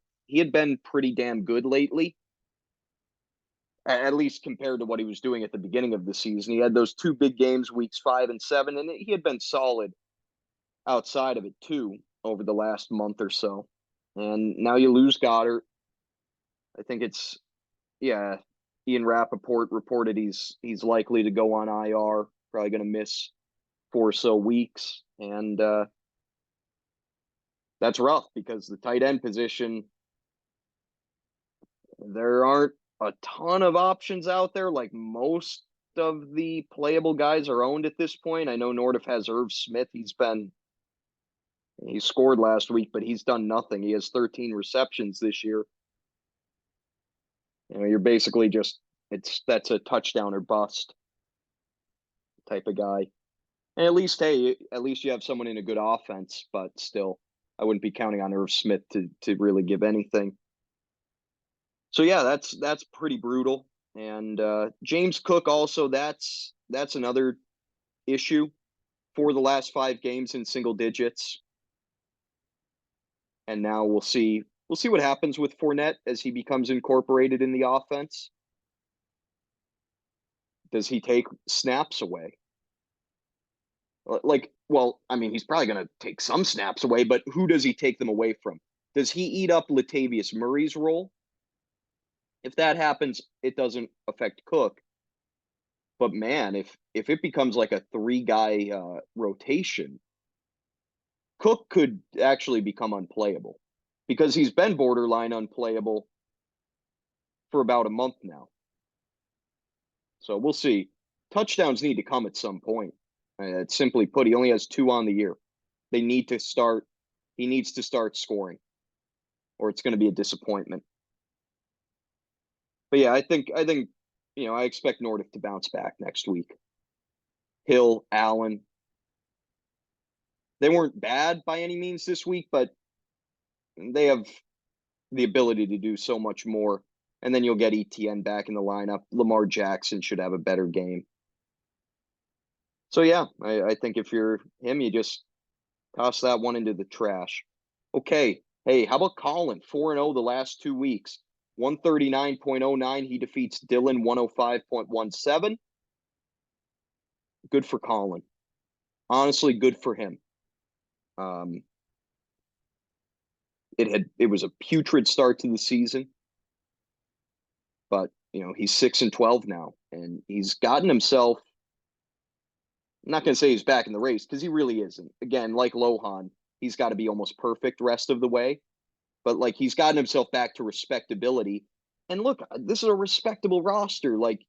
S1: been pretty damn good lately, at least compared to what he was doing at the beginning of the season. He had those 2 big games, weeks 5 and 7, and he had been solid outside of it too over the last month or so. And now you lose Goddard. I think it's yeah. Ian Rappaport reported he's likely to go on IR, probably going to miss 4 or so weeks, and that's rough because the tight end position, there aren't a ton of options out there. Like most of the playable guys are owned at this point. I know Nordiff has Irv Smith. He scored last week, but he's done nothing. He has 13 receptions this year. You're basically just that's a touchdown or bust type of guy. And at least you have someone in a good offense, but still, I wouldn't be counting on Irv Smith to really give anything. So yeah, that's pretty brutal. And James Cook also, that's another issue for the last 5 games in single digits. And now we'll see what happens with Fournette as he becomes incorporated in the offense. Does he take snaps away? Well, I mean, he's probably going to take some snaps away, but who does he take them away from? Does he eat up Latavius Murray's role? If that happens, it doesn't affect Cook. But man, if it becomes like a 3-guy rotation, Cook could actually become unplayable because he's been borderline unplayable for about a month now. So we'll see. Touchdowns need to come at some point. Simply put, he only has 2 on the year. They need to start. He needs to start scoring, or it's going to be a disappointment. But yeah, I think I expect Nordiff to bounce back next week. Hill, Allen, they weren't bad by any means this week, but they have the ability to do so much more. And then you'll get ETN back in the lineup. Lamar Jackson should have a better game. So yeah, I think if you're him, you just toss that one into the trash. Okay. Hey, how about Colin? 4-0 the last 2 weeks. 139.09. He defeats Dylan 105.17. Good for Colin. Honestly, good for him. It was a putrid start to the season, but he's 6-12 now, and he's gotten himself. I'm not going to say he's back in the race because he really isn't. Again, like Lohan, he's got to be almost perfect rest of the way, but like he's gotten himself back to respectability. And look, this is a respectable roster. Like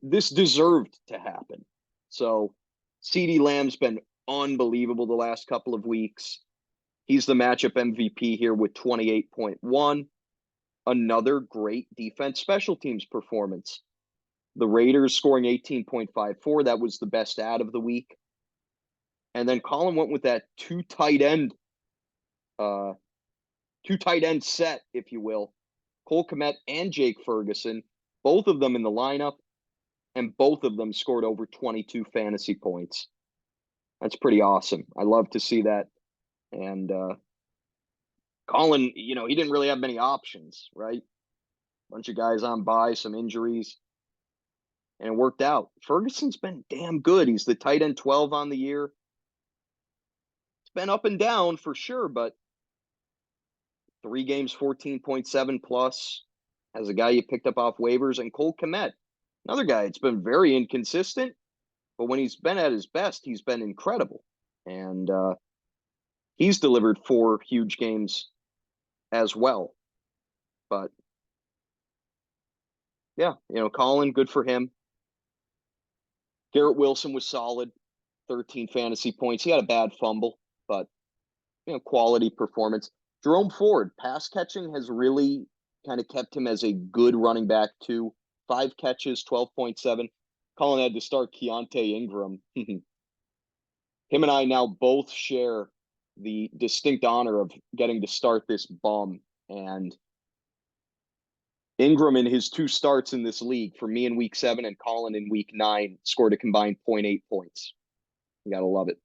S1: this deserved to happen. So CeeDee Lamb's been unbelievable the last couple of weeks. He's the matchup MVP here with 28.1. Another great defense special teams performance. The Raiders scoring 18.54. That was the best ad of the week. And then Colin went with that two tight end set, if you will. Cole Kmet and Jake Ferguson, both of them in the lineup, and both of them scored over 22 fantasy points. That's pretty awesome. I love to see that. And Colin, he didn't really have many options, right? Bunch of guys on bye, some injuries, and it worked out. Ferguson's been damn good. He's the tight end 12 on the year. It's been up and down for sure, but 3 games, 14.7 plus as a guy you picked up off waivers. And Cole Kmet, another guy. It's been very inconsistent, but when he's been at his best, he's been incredible. And he's delivered 4 huge games as well. But yeah, Colin, good for him. Garrett Wilson was solid, 13 fantasy points. He had a bad fumble, but quality performance. Jerome Ford, pass catching has really kind of kept him as a good running back too. 5 catches, 12.7. Colin had to start Keontae Ingram. Him and I now both share the distinct honor of getting to start this bum. And Ingram in his 2 starts in this league, for me in week 7 and Colin in week 9, scored a combined 0.8 points. You got to love it.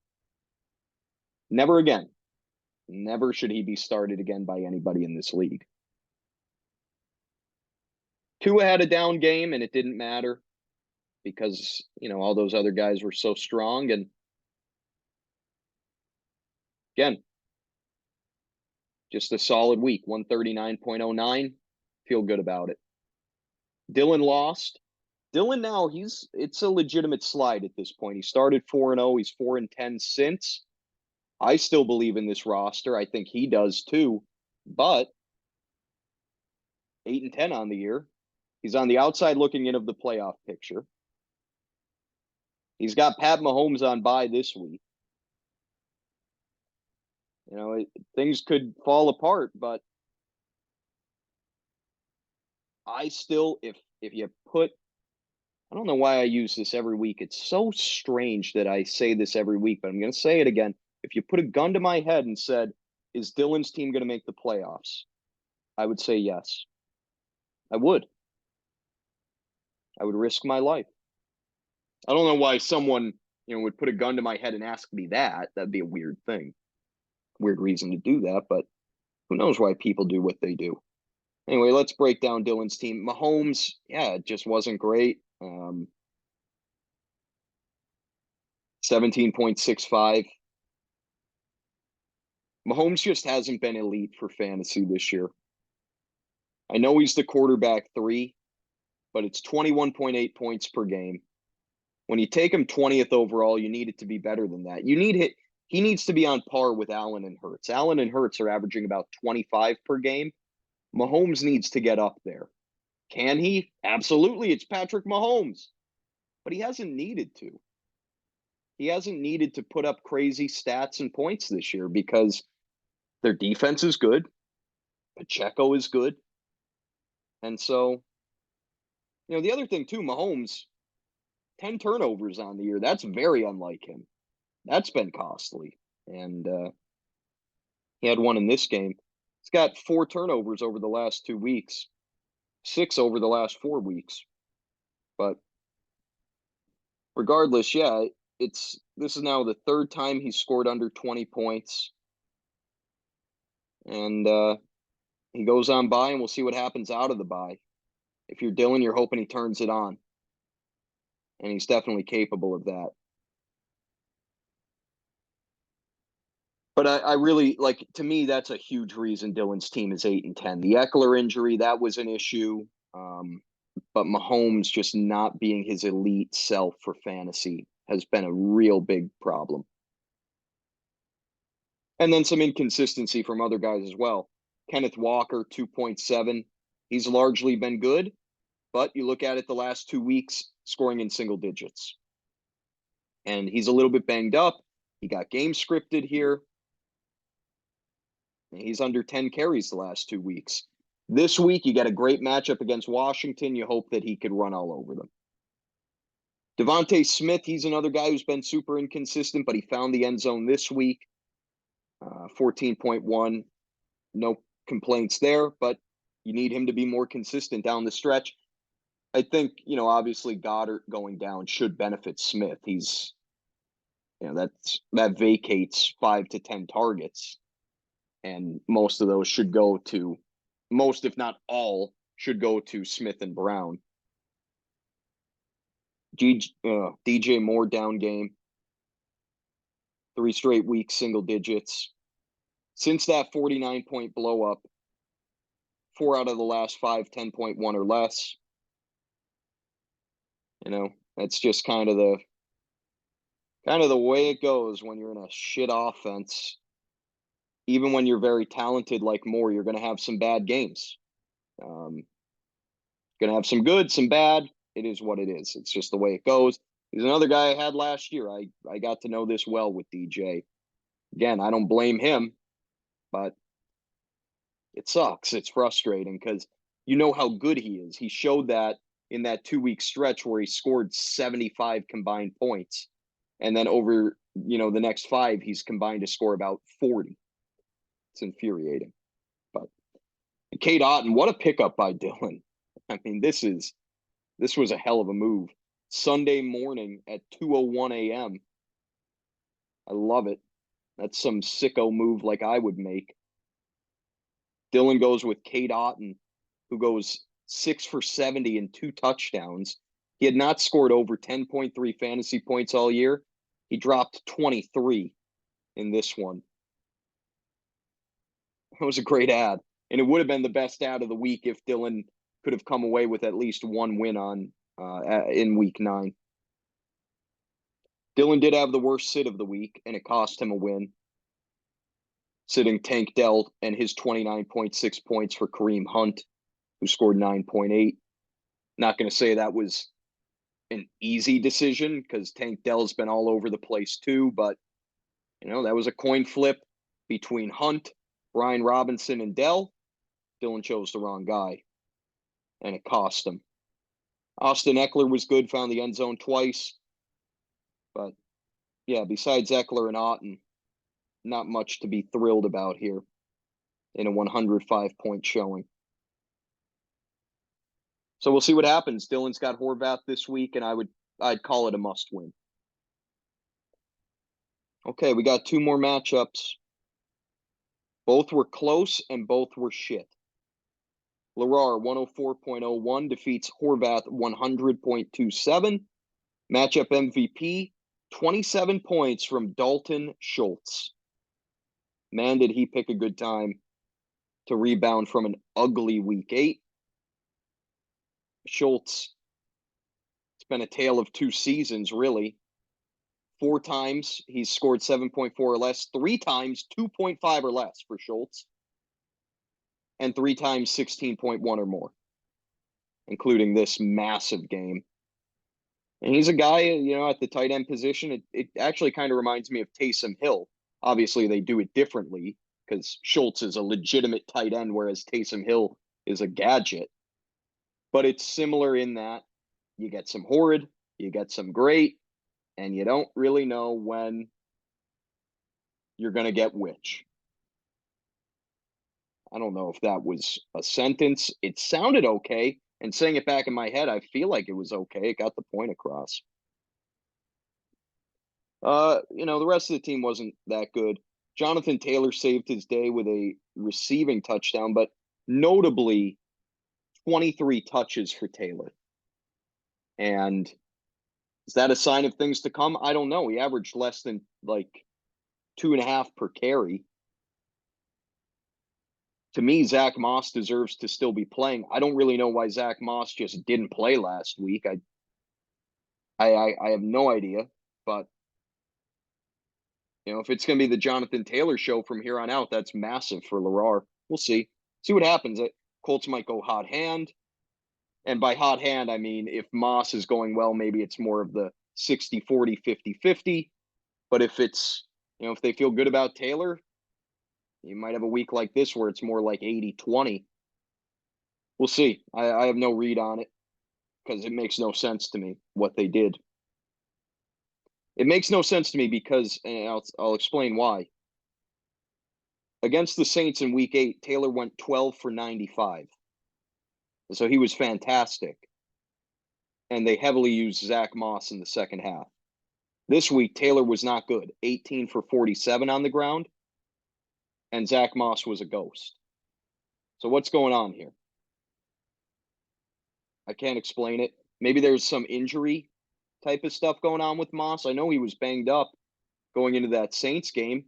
S1: Never again. Never should he be started again by anybody in this league. Tua had a down game, and it didn't matter because, all those other guys were so strong. And Again, just a solid week, 139.09. Feel good about it. Dylan lost. Dylan now, it's a legitimate slide at this point. He started 4-0. He's 4-10 since. I still believe in this roster. I think he does too. But 8-10 on the year. He's on the outside looking in of the playoff picture. He's got Pat Mahomes on bye this week. Things could fall apart, but I still, if you put, I don't know why I use this every week. It's so strange that I say this every week, but I'm going to say it again. If you put a gun to my head and said, is Dylan's team going to make the playoffs? I would say yes. I would risk my life. I don't know why someone, would put a gun to my head and ask me that. That'd be a weird thing. Weird reason to do that, but who knows why people do what they do. Anyway, let's break down Dylan's team. Mahomes, it just wasn't great. 17.65. Mahomes just hasn't been elite for fantasy this year. I know he's the quarterback 3, but it's 21.8 points per game. When you take him 20th overall, you need it to be better than that. He needs to be on par with Allen and Hurts. Allen and Hurts are averaging about 25 per game. Mahomes needs to get up there. Can he? Absolutely. It's Patrick Mahomes. But he hasn't needed to. He hasn't needed to put up crazy stats and points this year because their defense is good. Pacheco is good. And so, the other thing too, Mahomes, 10 turnovers on the year. That's very unlike him. That's been costly. And he had one in this game. He's got 4 turnovers over the last 2 weeks, 6 over the last 4 weeks. But regardless, this is now the 3rd time he's scored under 20 points. And he goes on bye, and we'll see what happens out of the bye. If you're Dylan, you're hoping he turns it on. And he's definitely capable of that. But I really, to me, that's a huge reason Dylan's team is 8-10. The Eckler injury, that was an issue. But Mahomes just not being his elite self for fantasy has been a real big problem. And then some inconsistency from other guys as well. Kenneth Walker, 2.7. He's largely been good, but you look at it the last 2 weeks, scoring in single digits. And he's a little bit banged up. He got game scripted here. He's under 10 carries the last 2 weeks. This week, you got a great matchup against Washington. You hope that he could run all over them. Devontae Smith, he's another guy who's been super inconsistent, but he found the end zone this week. 14.1. No complaints there, but you need him to be more consistent down the stretch. I think, obviously Goddard going down should benefit Smith. He's, that vacates 5 to 10 targets. And most, if not all, should go to Smith and Brown. DJ Moore down game. 3 straight weeks, single digits. Since that 49-point blow up, 4 out of the last 5, 10.1 or less. That's just kind of the way it goes when you're in a shit offense. Even when you're very talented like Moore, you're going to have some bad games. Going to have some good, some bad. It is what it is. It's just the way it goes. He's another guy I had last year. I got to know this well with DJ. Again, I don't blame him, but it sucks. It's frustrating because you know how good he is. He showed that in that 2-week stretch where he scored 75 combined points. And then over, the next 5, he's combined to score about 40. It's infuriating. But Cade Otton, what a pickup by Dylan. I mean, this was a hell of a move. Sunday morning at 2:01 a.m. I love it. That's some sicko move like I would make. Dylan goes with Cade Otton, who goes 6 for 70 and 2 touchdowns. He had not scored over 10.3 fantasy points all year. He dropped 23 in this one. It was a great ad, and it would have been the best ad of the week if Dylan could have come away with at least one win in week 9. Dylan did have the worst sit of the week, and it cost him a win, sitting Tank Dell and his 29.6 points for Kareem Hunt, who scored 9.8. Not going to say that was an easy decision because Tank Dell's been all over the place too, but that was a coin flip between Hunt, Brian Robinson, and Dell. Dylan chose the wrong guy, and it cost him. Austin Eckler was good, found the end zone twice. But, yeah, besides Eckler and Otten, not much to be thrilled about here in a 105-point showing. So we'll see what happens. Dylan's got Horvath this week, and I'd call it a must-win. Okay, we got 2 more matchups. Both were close, and both were shit. Lerar 104.01 defeats Horvath 100.27. Matchup MVP, 27 points from Dalton Schultz. Man, did he pick a good time to rebound from an ugly week 8. Schultz, it's been a tale of 2 seasons, really. 4 times he's scored 7.4 or less, 3 times 2.5 or less for Schultz, and 3 times 16.1 or more, including this massive game. And he's a guy, at the tight end position. It actually kind of reminds me of Taysom Hill. Obviously, they do it differently because Schultz is a legitimate tight end, whereas Taysom Hill is a gadget. But it's similar in that you get some horrid, you get some great, and you don't really know when you're going to get which. I don't know if that was a sentence. It sounded okay, and saying it back in my head, I feel like it was okay. It got the point across. The rest of the team wasn't that good. Jonathan Taylor saved his day with a receiving touchdown, but notably 23 touches for Taylor. And is that a sign of things to come? I don't know. He averaged less than 2.5 per carry. To me, Zach Moss deserves to still be playing. I don't really know why Zach Moss just didn't play last week. I have no idea, but if it's going to be the Jonathan Taylor show from here on out, that's massive for Lerar. We'll see. See what happens. Colts might go hot hand. And by hot hand, I mean if Moss is going well, maybe it's more of the 60-40, 50-50. But if it's, if they feel good about Taylor, you might have a week like this where it's more like 80-20. We'll see. I have no read on it because it makes no sense to me what they did. It makes no sense to me because, and I'll explain why. Against the Saints in week 8, Taylor went 12 for 95. So he was fantastic. And they heavily used Zach Moss in the second half. This week, Taylor was not good. 18 for 47 on the ground. And Zach Moss was a ghost. So what's going on here? I can't explain it. Maybe there's some injury type of stuff going on with Moss. I know he was banged up going into that Saints game,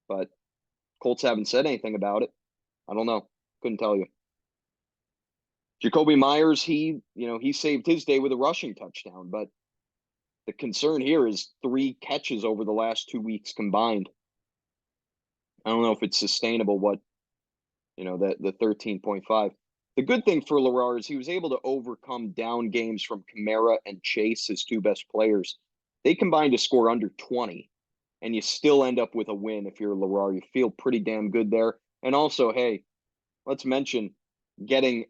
S1: but Colts haven't said anything about it. I don't know. Couldn't tell you. Jacoby Myers, he saved his day with a rushing touchdown, but the concern here is 3 catches over the last 2 weeks combined. I don't know if it's sustainable, the 13.5. The good thing for Lerar is he was able to overcome down games from Kamara and Chase, his 2 best players. They combined to score under 20, and you still end up with a win if you're Lerar. You feel pretty damn good there. And also, hey, let's mention getting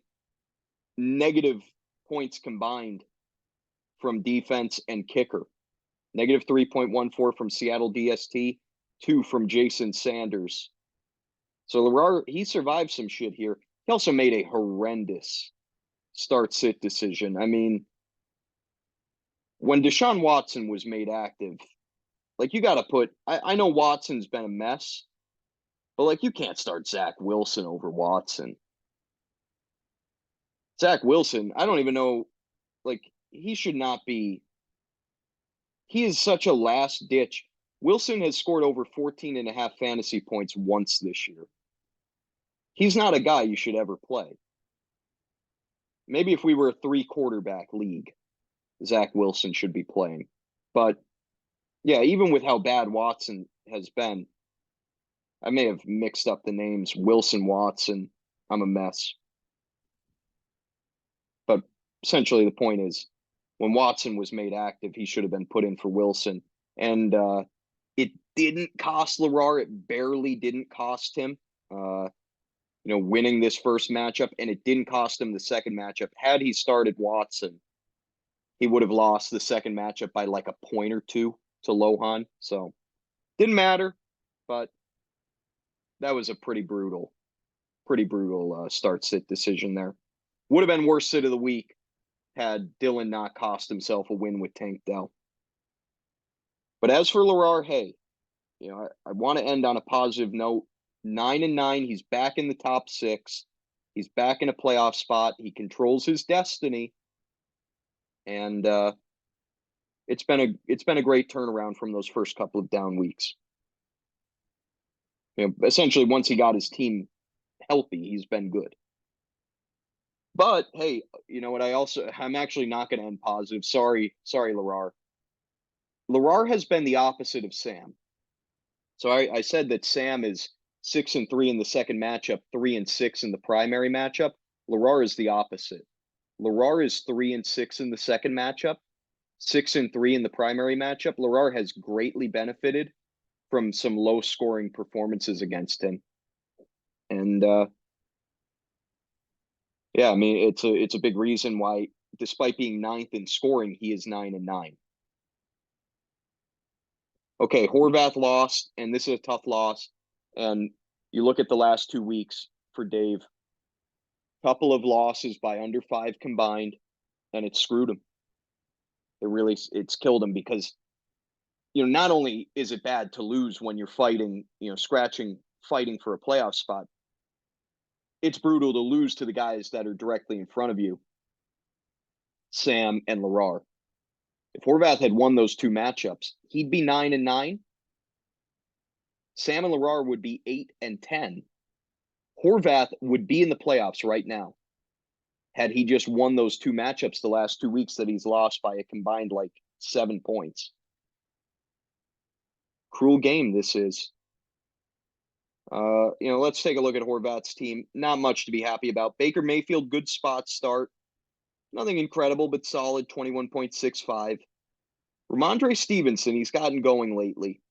S1: negative points combined from defense and kicker. Negative 3.14 from Seattle DST, 2 from Jason Sanders. So Lerar, he survived some shit here. He also made a horrendous start-sit decision. I mean, when Deshaun Watson was made active, you got to put – I know Watson's been a mess, but, you can't start Zach Wilson over Watson. Zach Wilson, I don't even know – he should not be – he is such a last ditch. Wilson has scored over 14.5 fantasy points once this year. he's not a guy you should ever play. Maybe if we were a 3-quarterback league, Zach Wilson should be playing. But yeah, even with how bad Watson has been, I may have mixed up the names. Wilson, Watson. I'm a mess. But essentially, the point is, when Watson was made active, he should have been put in for Wilson. And it didn't cost Lerrar. It barely didn't cost him, winning this first matchup. And it didn't cost him the second matchup. Had he started Watson, he would have lost the second matchup by like a point or two to Lohan. So didn't matter, but that was a pretty brutal start-sit decision there. Would have been worst sit of the week had Dylan not cost himself a win with Tank Dell. But as for Lerrar, hey, I want to end on a positive note. 9-9, he's back in the top 6. He's back in a playoff spot. He controls his destiny. And it's been a great turnaround from those first couple of down weeks. Essentially, once he got his team healthy, he's been good. But hey, you know what? I'm actually not going to end positive. Sorry, Lerrar. Lerrar has been the opposite of Sam. So I said that Sam is 6-3 in the second matchup, 3-6 in the primary matchup. Lerrar is the opposite. Lerrar is 3-6 in the second matchup, 6-3 in the primary matchup. Lerrar has greatly benefited from some low-scoring performances against him, and yeah, I mean it's a big reason why, despite being 9th in scoring, he is 9-9. Okay, Horvath lost, and this is a tough loss. And you look at the last 2 weeks for Dave, couple of losses by under 5 combined, and it screwed him. It's killed him because, not only is it bad to lose when you're fighting, fighting for a playoff spot, it's brutal to lose to the guys that are directly in front of you, Sam and Lerrar. If Horvath had won those 2 matchups, he'd be 9-9. Sam and Lerrar would be 8-10. Horvath would be in the playoffs right now had he just won those 2 matchups the last 2 weeks that he's lost by a combined like 7 points. Cruel game this is. Let's take a look at Horvath's team. Not much to be happy about. Baker Mayfield, good spot start. Nothing incredible, but solid, 21.65. Ramondre Stevenson, he's gotten going lately.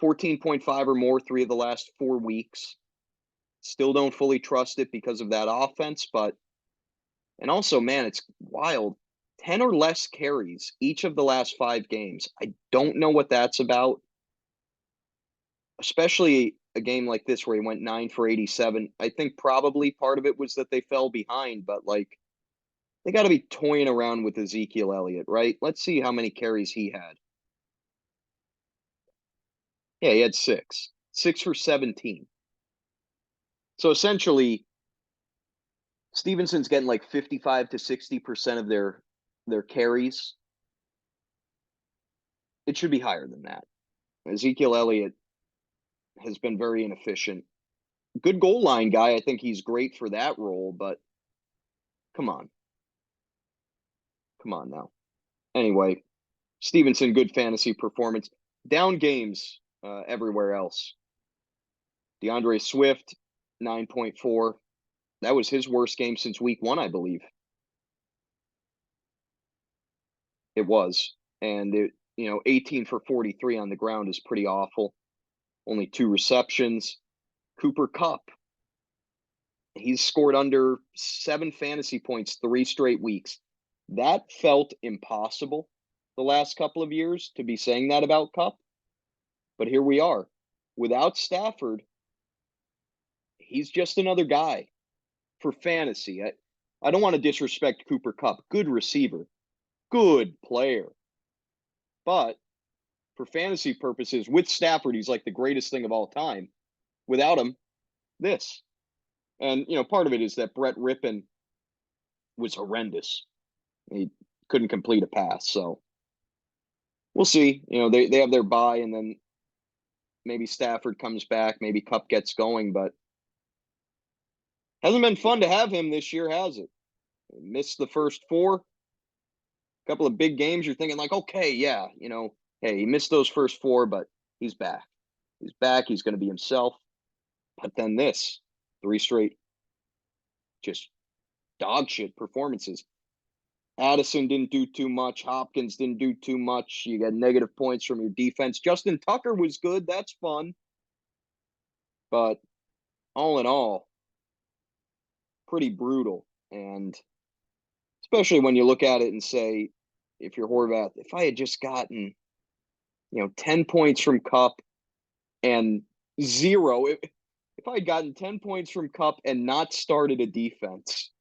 S1: 14.5 or more 3 of the last 4 weeks. Still don't fully trust it because of that offense, and also, man, it's wild. 10 or less carries each of the last 5 games. I don't know what that's about, especially a game like this where he went 9 for 87. I think probably part of it was that they fell behind, but they got to be toying around with Ezekiel Elliott, right? Let's see how many carries he had. Yeah, he had 6. 6 for 17. So essentially, Stevenson's getting like 55 to 60% of their carries. It should be higher than that. Ezekiel Elliott has been very inefficient. Good goal line guy. I think he's great for that role, but come on. Come on now. Anyway, Stevenson, good fantasy performance. Down games everywhere else. DeAndre Swift, 9.4. That was his worst game since week 1, I believe. It was. And 18 for 43 on the ground is pretty awful. Only 2 receptions. Cooper Kupp, he's scored under 7 fantasy points 3 straight weeks. That felt impossible the last couple of years to be saying that about Kupp. But here we are. Without Stafford, he's just another guy for fantasy. I don't want to disrespect Cooper Kupp. Good receiver. Good player. But for fantasy purposes, with Stafford, he's like the greatest thing of all time. Without him, this. And, part of it is that Brett Rippon was horrendous. He couldn't complete a pass. So we'll see. They have their bye, and then maybe Stafford comes back. Maybe Kupp gets going. But Hasn't been fun to have him this year, has it? Missed the first 4, couple of big games. You're thinking like, okay, yeah, hey, he missed those first 4, but he's back. He's back. He's going to be himself. But then this 3 straight just dog shit performances. Addison didn't do too much. Hopkins didn't do too much. You got negative points from your defense. Justin Tucker was good. That's fun. But all in all, pretty brutal. And especially when you look at it and say, if you're Horvath, if I had just gotten, 10 points from Cup and 0, if I had gotten 10 points from Cup and not started a defense,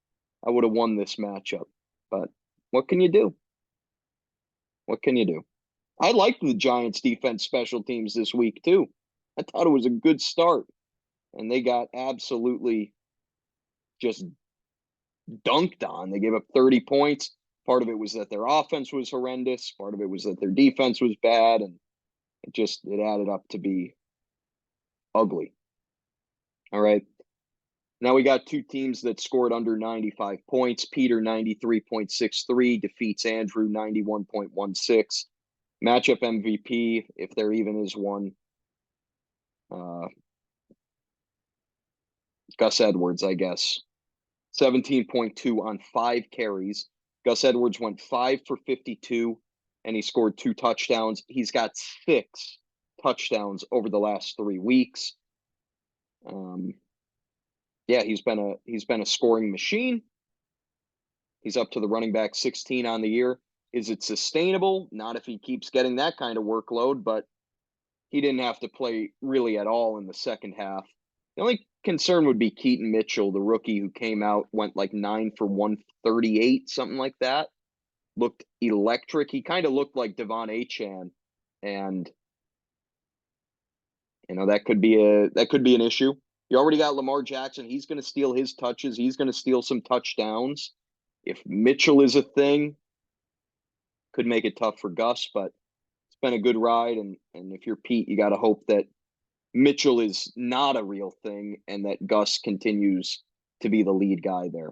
S1: I would have won this matchup. But what can you do? What can you do? I liked the Giants' defense special teams this week, too. I thought it was a good start. And they got absolutely just dunked on. They gave up 30 points. Part of it was that their offense was horrendous. Part of it was that their defense was bad. And it added up to be ugly. All right. Now we got 2 teams that scored under 95 points. Peter, 93.63, defeats Andrew, 91.16. Matchup MVP, if there even is one. Gus Edwards, I guess. 17.2 on 5 carries. Gus Edwards went 5 for 52, and he scored 2 touchdowns. He's got 6 touchdowns over the last 3 weeks. Yeah, he's been a scoring machine. He's up to the running back 16 on the year. Is it sustainable? Not if he keeps getting that kind of workload, but he didn't have to play really at all in the second half. The only concern would be Keaton Mitchell, the rookie who came out, went like 9 for 138, something like that. Looked electric. He kind of looked like Devon Achane, and that could be an issue. You already got Lamar Jackson. He's going to steal his touches. He's going to steal some touchdowns. If Mitchell is a thing, could make it tough for Gus, but it's been a good ride. And if you're Pete, you got to hope that Mitchell is not a real thing and that Gus continues to be the lead guy there.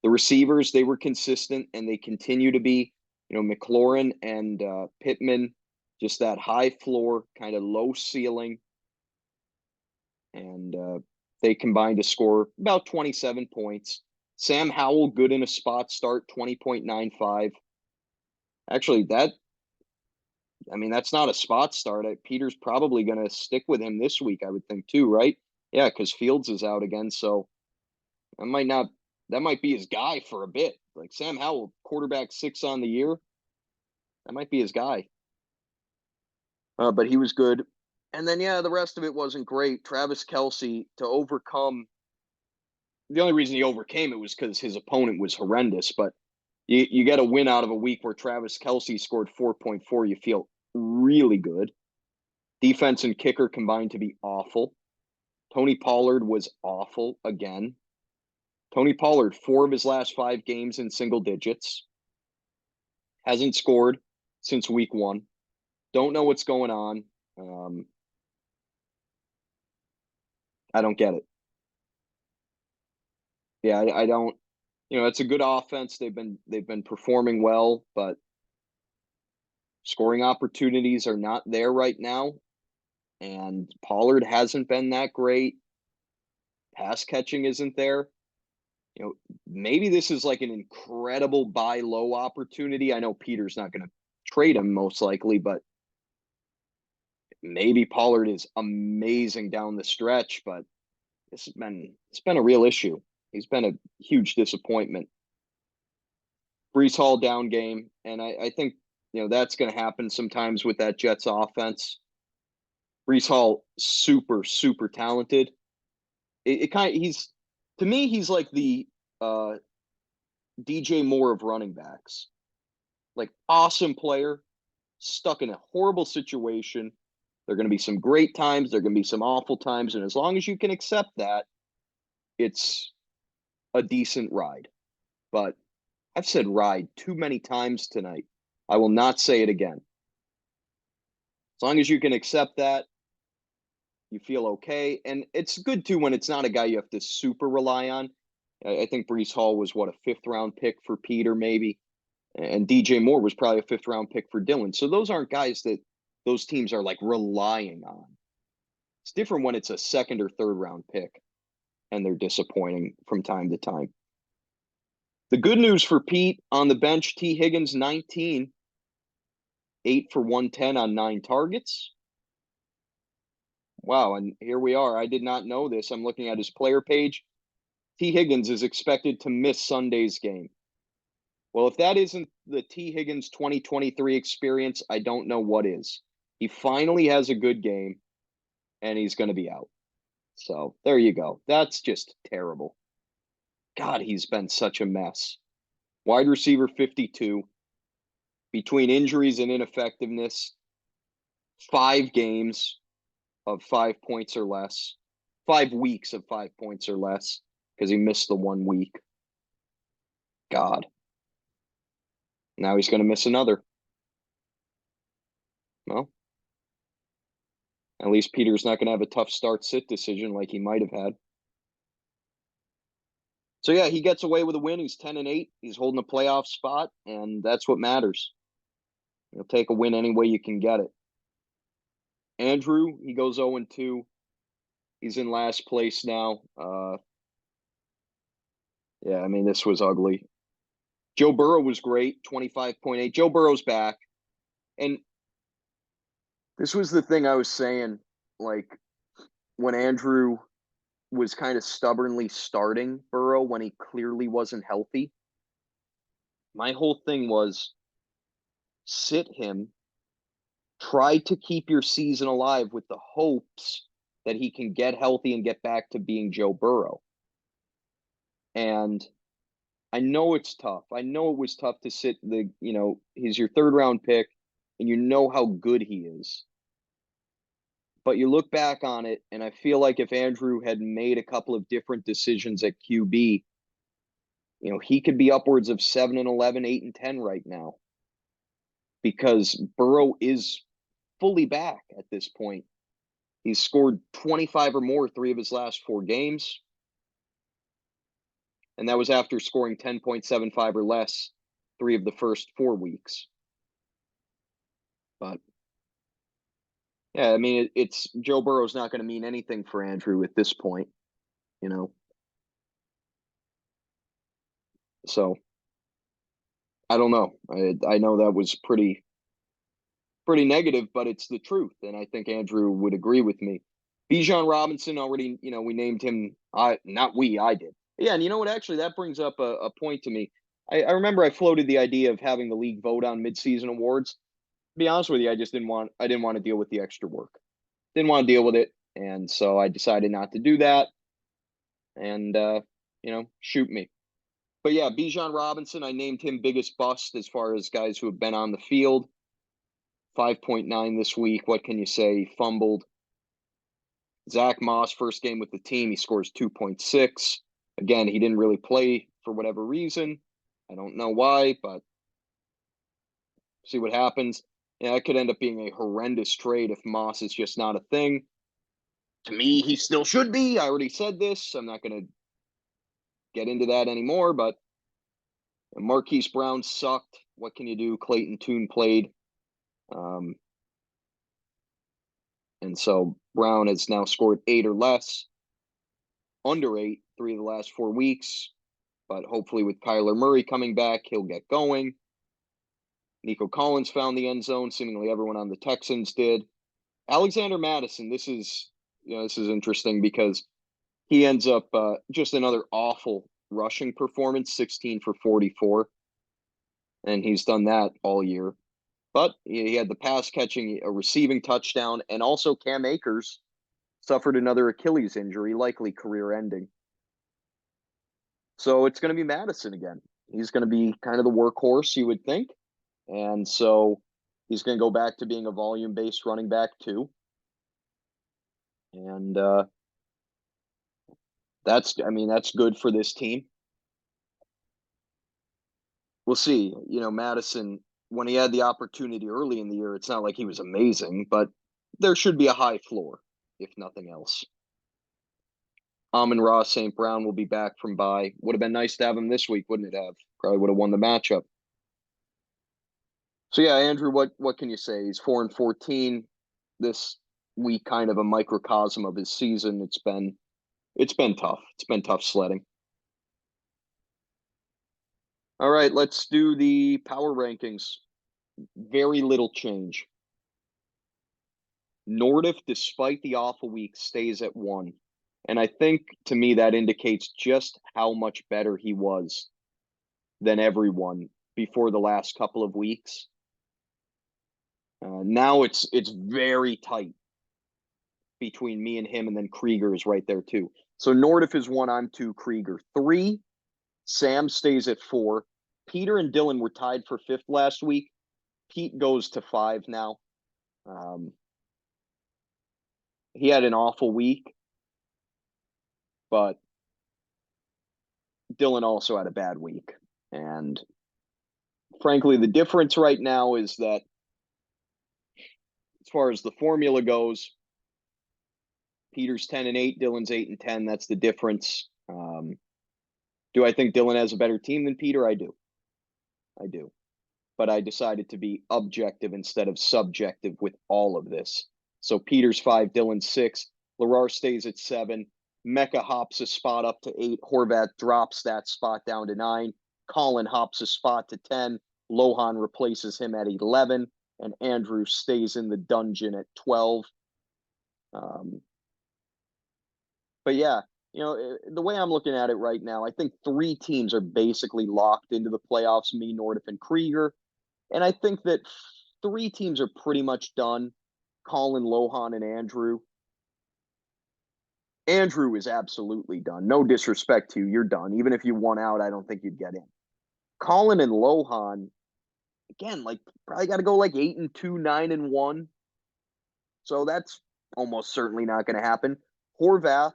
S1: The receivers, they were consistent and they continue to be. McLaurin and Pittman, just that high floor, kind of low ceiling. And they combined to score about 27 points. Sam Howell, good in a spot start, 20.95. Actually, that's not a spot start. Peter's probably going to stick with him this week, I would think, too, right? Yeah, because Fields is out again, so that might be his guy for a bit. Like Sam Howell, quarterback 6 on the year, that might be his guy. But he was good. And then, the rest of it wasn't great. Travis Kelce, to overcome, the only reason he overcame it was because his opponent was horrendous. But you get a win out of a week where Travis Kelce scored 4.4. You feel really good. Defense and kicker combined to be awful. Tony Pollard was awful again. Tony Pollard, 4 of his last 5 games in single digits. Hasn't scored since week 1. Don't know what's going on. I don't get it. Yeah, I don't. It's a good offense. They've been performing well, but scoring opportunities are not there right now. And Pollard hasn't been that great. Pass catching isn't there. Maybe this is like an incredible buy low opportunity. I know Peter's not going to trade him most likely, but maybe Pollard is amazing down the stretch, but it's been a real issue. He's been a huge disappointment. Breece Hall down game, and I think that's going to happen sometimes with that Jets offense. Breece Hall, super, super talented. To me, he's like the DJ Moore of running backs. Like, awesome player, stuck in a horrible situation. There are going to be some great times. There are going to be some awful times. And as long as you can accept that, it's a decent ride. But I've said ride too many times tonight. I will not say it again. As long as you can accept that, you feel okay. And it's good, too, when it's not a guy you have to super rely on. I think Breece Hall was what, a 5th round pick for Peter, maybe, and DJ Moore was probably a 5th round pick for Dylan. So those aren't guys that those teams are like relying on. It's different when it's a 2nd or 3rd round pick and they're disappointing from time to time. The good news for Pete on the bench, T. Higgins, 19, 8 for 110 on 9 targets. Wow, and here we are. I did not know this. I'm looking at his player page. T. Higgins is expected to miss Sunday's game. Well, if that isn't the T. Higgins 2023 experience, I don't know what is. He finally has a good game, and he's going to be out. So there you go. That's just terrible. God, he's been such a mess. Wide receiver 52. Between injuries and ineffectiveness, 5 games of 5 points or less. 5 weeks of 5 points or less because he missed the 1 week. God. Now he's going to miss another. Well, at least Peter's not going to have a tough start-sit decision like he might have had. So yeah, he gets away with a win. He's 10-8. He's holding a playoff spot, and that's what matters. You'll take a win any way you can get it. Andrew, he goes 0-2. He's in last place now. Yeah, I mean, this was ugly. Joe Burrow was great, 25.8. Joe Burrow's back. And this was the thing I was saying, like, when Andrew was kind of stubbornly starting Burrow when he clearly wasn't healthy. My whole thing was sit him, try to keep your season alive with the hopes that he can get healthy and get back to being Joe Burrow. And I know it's tough. I know it was tough to sit he's your 3rd round pick and you know how good he is. But you look back on it, and I feel like if Andrew had made a couple of different decisions at QB, he could be upwards of 7-11, 8-10 right now. Because Burrow is fully back at this point. He's scored 25 or more 3 of his last 4 games. And that was after scoring 10.75 or less 3 of the first 4 weeks. But yeah, I mean, it's Joe Burrow's not going to mean anything for Andrew at this point, So I don't know. I know that was pretty negative, but it's the truth, and I think Andrew would agree with me. Bijan Robinson already, we named him. I did. Yeah, and you know what? Actually, that brings up a point to me. I remember I floated the idea of having the league vote on midseason awards. To be honest with you, I didn't want to deal with the extra work. Didn't want to deal with it, and so I decided not to do that. And shoot me. But yeah, Bijan Robinson, I named him biggest bust as far as guys who have been on the field. 5.9 this week. What can you say? He fumbled. Zach Moss, first game with the team, he scores 2.6. Again, he didn't really play for whatever reason. I don't know why, but see what happens. Yeah, it could end up being a horrendous trade if Moss is just not a thing. To me, he still should be. I already said this. I'm not going to get into that anymore, but Marquise Brown sucked. What can you do? Clayton Tune played. And so Brown has now scored 8 or less, under 8, 3 of the last 4 weeks. But hopefully with Kyler Murray coming back, he'll get going. Nico Collins found the end zone. Seemingly everyone on the Texans did. Alexander Mattison, this is interesting because he ends up just another awful rushing performance, 16 for 44. And he's done that all year. But he had the pass catching, a receiving touchdown, and also Cam Akers suffered another Achilles injury, likely career ending. So it's going to be Mattison again. He's going to be kind of the workhorse, you would think. And so he's going to go back to being a volume-based running back too. And that's good for this team. We'll see. Mattison, when he had the opportunity early in the year, it's not like he was amazing, but there should be a high floor, if nothing else. Amon-Ra St. Brown will be back from bye. Would have been nice to have him this week, wouldn't it have? Probably would have won the matchup. So yeah, Andrew, what can you say? He's 4-14. This week, kind of a microcosm of his season. It's been tough. It's been tough sledding. All right, let's do the power rankings. Very little change. Nordiff, despite the awful week, stays at 1. And I think, to me, that indicates just how much better he was than everyone before the last couple of weeks. Now it's very tight between me and him, and then Krieger is right there too. So Nordiff is 1, I'm 2, Krieger 3. Sam stays at 4. Peter and Dylan were tied for 5th last week. Pete goes to 5 now. He had an awful week, but Dylan also had a bad week. And frankly, the difference right now is that as far as the formula goes, Peter's 10-8, Dylan's 8-10. That's the difference. Do I think Dylan has a better team than Peter? I do. But I decided to be objective instead of subjective with all of this. So Peter's 5, Dylan's 6. Larar stays at 7. Mecca hops a spot up to 8. Horvath drops that spot down to 9. Colin hops a spot to 10. Lohan replaces him at 11. And Andrew stays in the dungeon at 12. But yeah, the way I'm looking at it right now, I think 3 teams are basically locked into the playoffs, me, Nordiff, and Krieger. And I think that 3 teams are pretty much done. Colin, Lohan, and Andrew. Andrew is absolutely done. No disrespect to you. You're done. Even if you won out, I don't think you'd get in. Colin and Lohan, again, probably got to go 8-2, 9-1. So that's almost certainly not going to happen. Horvath,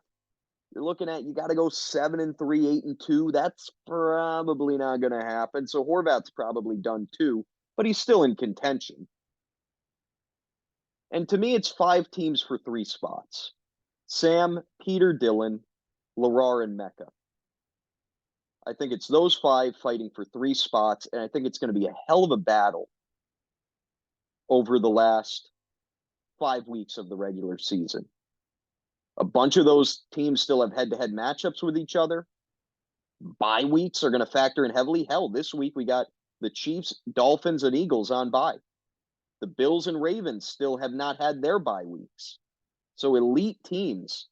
S1: you're looking at, you got to go 7-3, 8-2. That's probably not going to happen. So Horvath's probably done too, but he's still in contention. And to me, it's 5 teams for 3 spots. Sam, Peter, Dylan, Larar, and Mecca. I think it's those 5 fighting for 3 spots, and I think it's going to be a hell of a battle over the last 5 weeks of the regular season. A bunch of those teams still have head-to-head matchups with each other. Bye weeks are going to factor in heavily. Hell, this week we got the Chiefs, Dolphins, and Eagles on bye. The Bills and Ravens still have not had their bye weeks. So elite teams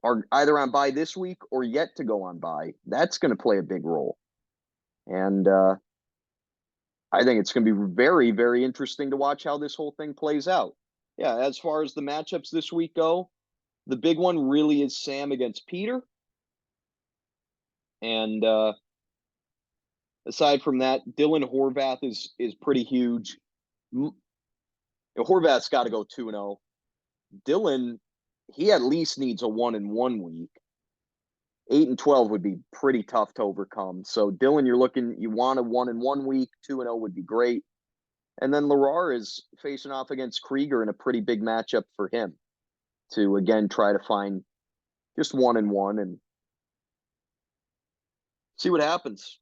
S1: are either on bye this week or yet to go on bye. That's going to play a big role. And I think it's going to be very, very interesting to watch how this whole thing plays out. Yeah, as far as the matchups this week go, the big one really is Sam against Peter. And aside from that, Dylan Horvath is pretty huge. Horvath's got to go 2-0. Dylan, he at least needs a 1-1 week. 8-12 would be pretty tough to overcome. So Dylan, you want a 1-1 week. 2-0 would be great. And then Larar is facing off against Krieger in a pretty big matchup for him to again try to find just 1-1 and see what happens.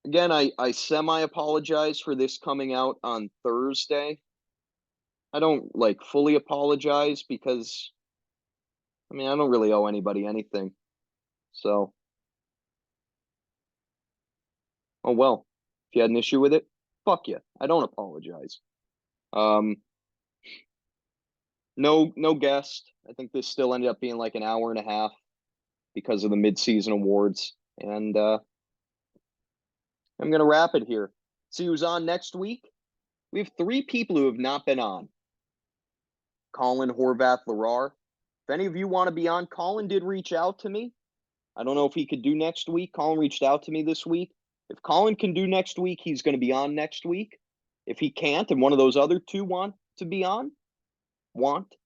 S1: Again, I semi-apologize for this coming out on Thursday. I don't fully apologize because, I don't really owe anybody anything. So, oh well. If you had an issue with it, fuck you. I don't apologize. No guest. I think this still ended up being an hour and a half because of the mid-season awards. And I'm going to wrap it here. See who's on next week. We have 3 people who have not been on. Colin, Horvath, Larar. If any of you want to be on, Colin did reach out to me. I don't know if he could do next week. Colin reached out to me this week. If Colin can do next week, he's going to be on next week. If he can't, and one of those other 2 want to be on, Horvath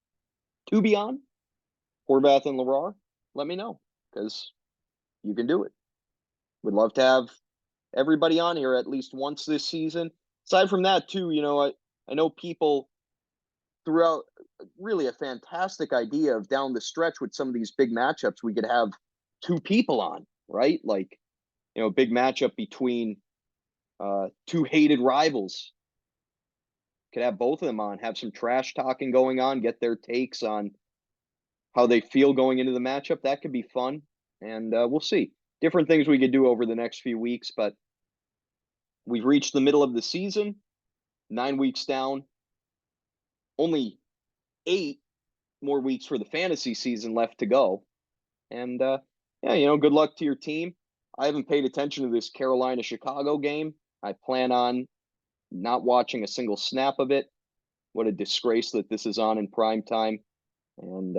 S1: and Larar, let me know, because you can do it. Would love to have everybody on here at least once this season. Aside from that, too, I know people throughout really a fantastic idea of down the stretch with some of these big matchups, we could have two people on, right? Like, big matchup between two hated rivals. Could have both of them on, have some trash talking going on, get their takes on how they feel going into the matchup. That could be fun. And we'll see. Different things we could do over the next few weeks, but we've reached the middle of the season, 9 weeks down, only 8 more weeks for the fantasy season left to go. And yeah, good luck to your team. I haven't paid attention to this Carolina Chicago game. I plan on not watching a single snap of it. What a disgrace that this is on in prime time. And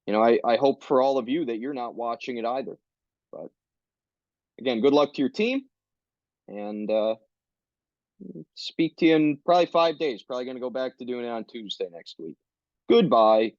S1: I hope for all of you that you're not watching it either. But again, good luck to your team, and speak to you in probably 5 days. Probably going to go back to doing it on Tuesday next week. Goodbye.